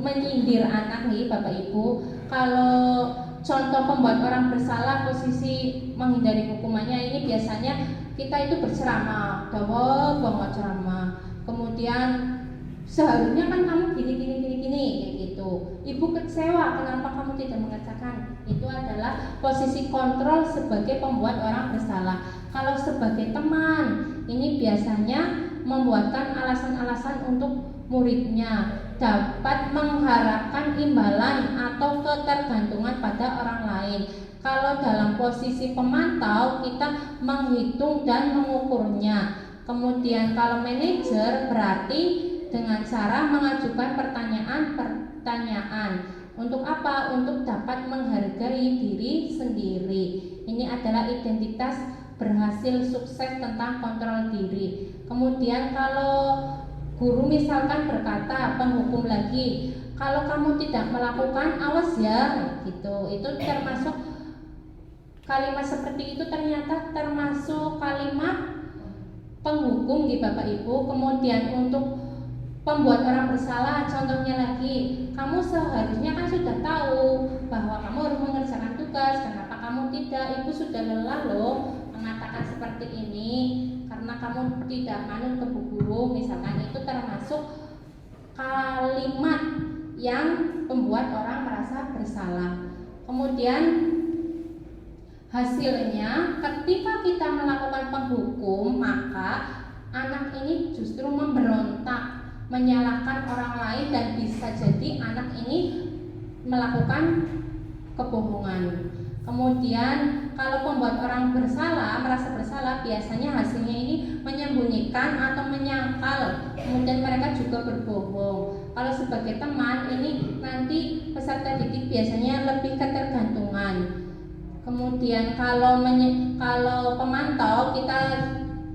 menyindir anak nih Bapak Ibu. Kalau contoh pembuat orang bersalah, posisi menghindari hukumannya ini biasanya kita itu berceramah, bawa ceramah. Kemudian seharusnya kan kamu gini kayak gitu. Ibu kecewa kenapa kamu tidak mengerjakan. Itu adalah posisi kontrol sebagai pembuat orang bersalah. Kalau sebagai teman, ini biasanya membuatkan alasan-alasan untuk muridnya dapat mengharapkan imbalan atau ketergantungan pada orang lain. Kalau dalam posisi pemantau, kita menghitung dan mengukurnya. Kemudian kalau manajer berarti dengan cara mengajukan pertanyaan. Untuk apa? Untuk dapat menghargai diri sendiri. Ini adalah identitas berhasil sukses tentang kontrol diri. Kemudian kalau guru misalkan berkata, penghukum lagi, kalau kamu tidak melakukan, awas ya, gitu. Itu termasuk kalimat seperti itu ternyata termasuk kalimat penghukum di Bapak Ibu. Kemudian untuk pembuat orang bersalah, contohnya lagi, kamu seharusnya kan sudah tahu bahwa kamu harus mengerjakan tugas, kenapa kamu tidak? Ibu sudah lelah loh mengatakan seperti ini karena kamu tidak manut ke bu guru, misalkan. Itu termasuk kalimat yang membuat orang merasa bersalah. Kemudian hasilnya ketika kita melakukan penghukum, maka anak ini justru memberontak, menyalahkan orang lain, dan bisa jadi anak ini melakukan kebohongan. Kemudian kalau membuat orang bersalah, merasa bersalah, biasanya hasilnya ini menyembunyikan atau menyangkal, kemudian mereka juga berbohong. Kalau sebagai teman, ini nanti peserta didik biasanya lebih ketergantungan. Kemudian kalau pemantau, kita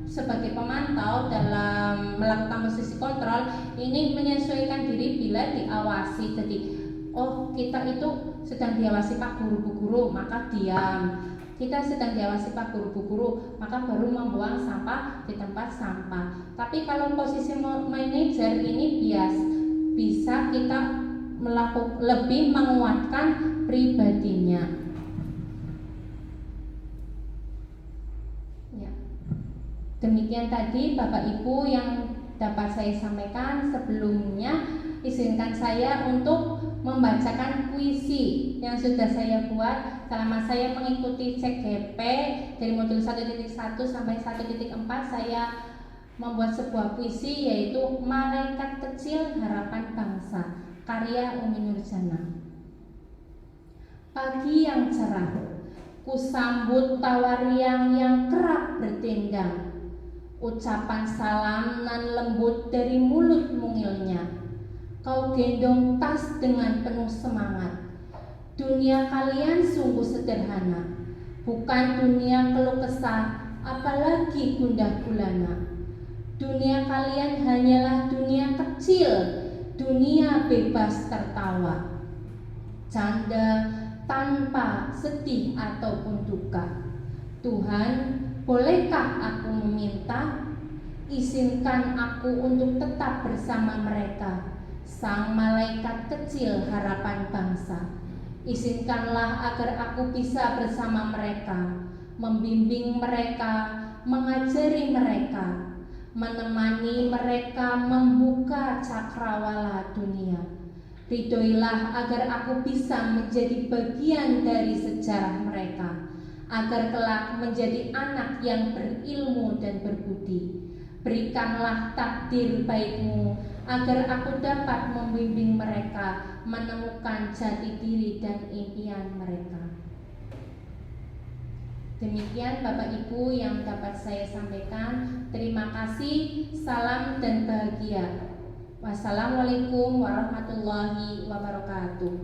sebagai pemantau dalam melakukan posisi kontrol ini menyesuaikan diri bila diawasi. Jadi kita itu sedang diawasi Pak Guru Bu Guru, maka diam. Kita sedang diawasi Pak Guru Bu Guru, maka baru membuang sampah di tempat sampah. Tapi kalau posisi manajer ini bisa kita lebih menguatkan pribadinya. Ya. Demikian tadi Bapak Ibu yang dapat saya sampaikan. Sebelumnya izinkan saya untuk membacakan puisi yang sudah saya buat selama saya mengikuti CGP dari modul 1.1 sampai 1.4. Saya membuat sebuah puisi yaitu Malaikat Kecil Harapan Bangsa, karya Umi Nurjana. Pagi yang cerah, kusambut tawariang yang kerap bertendang. Ucapan salam nan lembut dari mulut mungilnya. Kau gendong tas dengan penuh semangat. Dunia kalian sungguh sederhana, bukan dunia keluh kesah, apalagi gundah gulana. Dunia kalian hanyalah dunia kecil, dunia bebas tertawa, canda tanpa sedih ataupun duka. Tuhan, bolehkah aku meminta, izinkan aku untuk tetap bersama mereka, sang malaikat kecil harapan bangsa. Izinkanlah agar aku bisa bersama mereka, membimbing mereka, mengajari mereka, menemani mereka membuka cakrawala dunia. Ridhoilah agar aku bisa menjadi bagian dari sejarah mereka, agar kelak menjadi anak yang berilmu dan berbudi. Berikanlah takdir baik-Mu agar aku dapat membimbing mereka menemukan jati diri dan impian mereka. Demikian Bapak Ibu yang dapat saya sampaikan. Terima kasih, salam dan bahagia. Wassalamualaikum warahmatullahi wabarakatuh.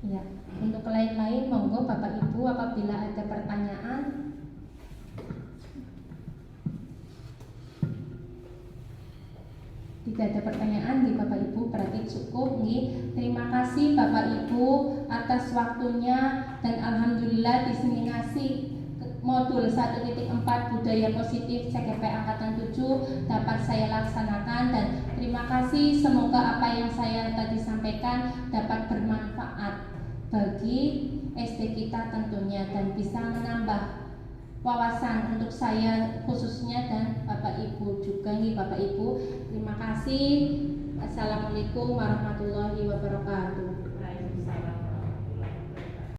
Ya, untuk lain-lain monggo Bapak Ibu apabila ada pertanyaan. Tidak ada pertanyaan di Bapak Ibu, berarti cukup nih. Terima kasih Bapak Ibu atas waktunya, dan alhamdulillah diseminasi modul 1.4 budaya positif CGP angkatan 7 dapat saya laksanakan, dan terima kasih, semoga apa yang saya tadi sampaikan dapat bermanfaat bagi SD kita tentunya, dan bisa menambah wawasan untuk saya khususnya dan Bapak Ibu juga nih Bapak Ibu. Terima kasih. Assalamualaikum warahmatullahi wabarakatuh. Waalaikumsalam.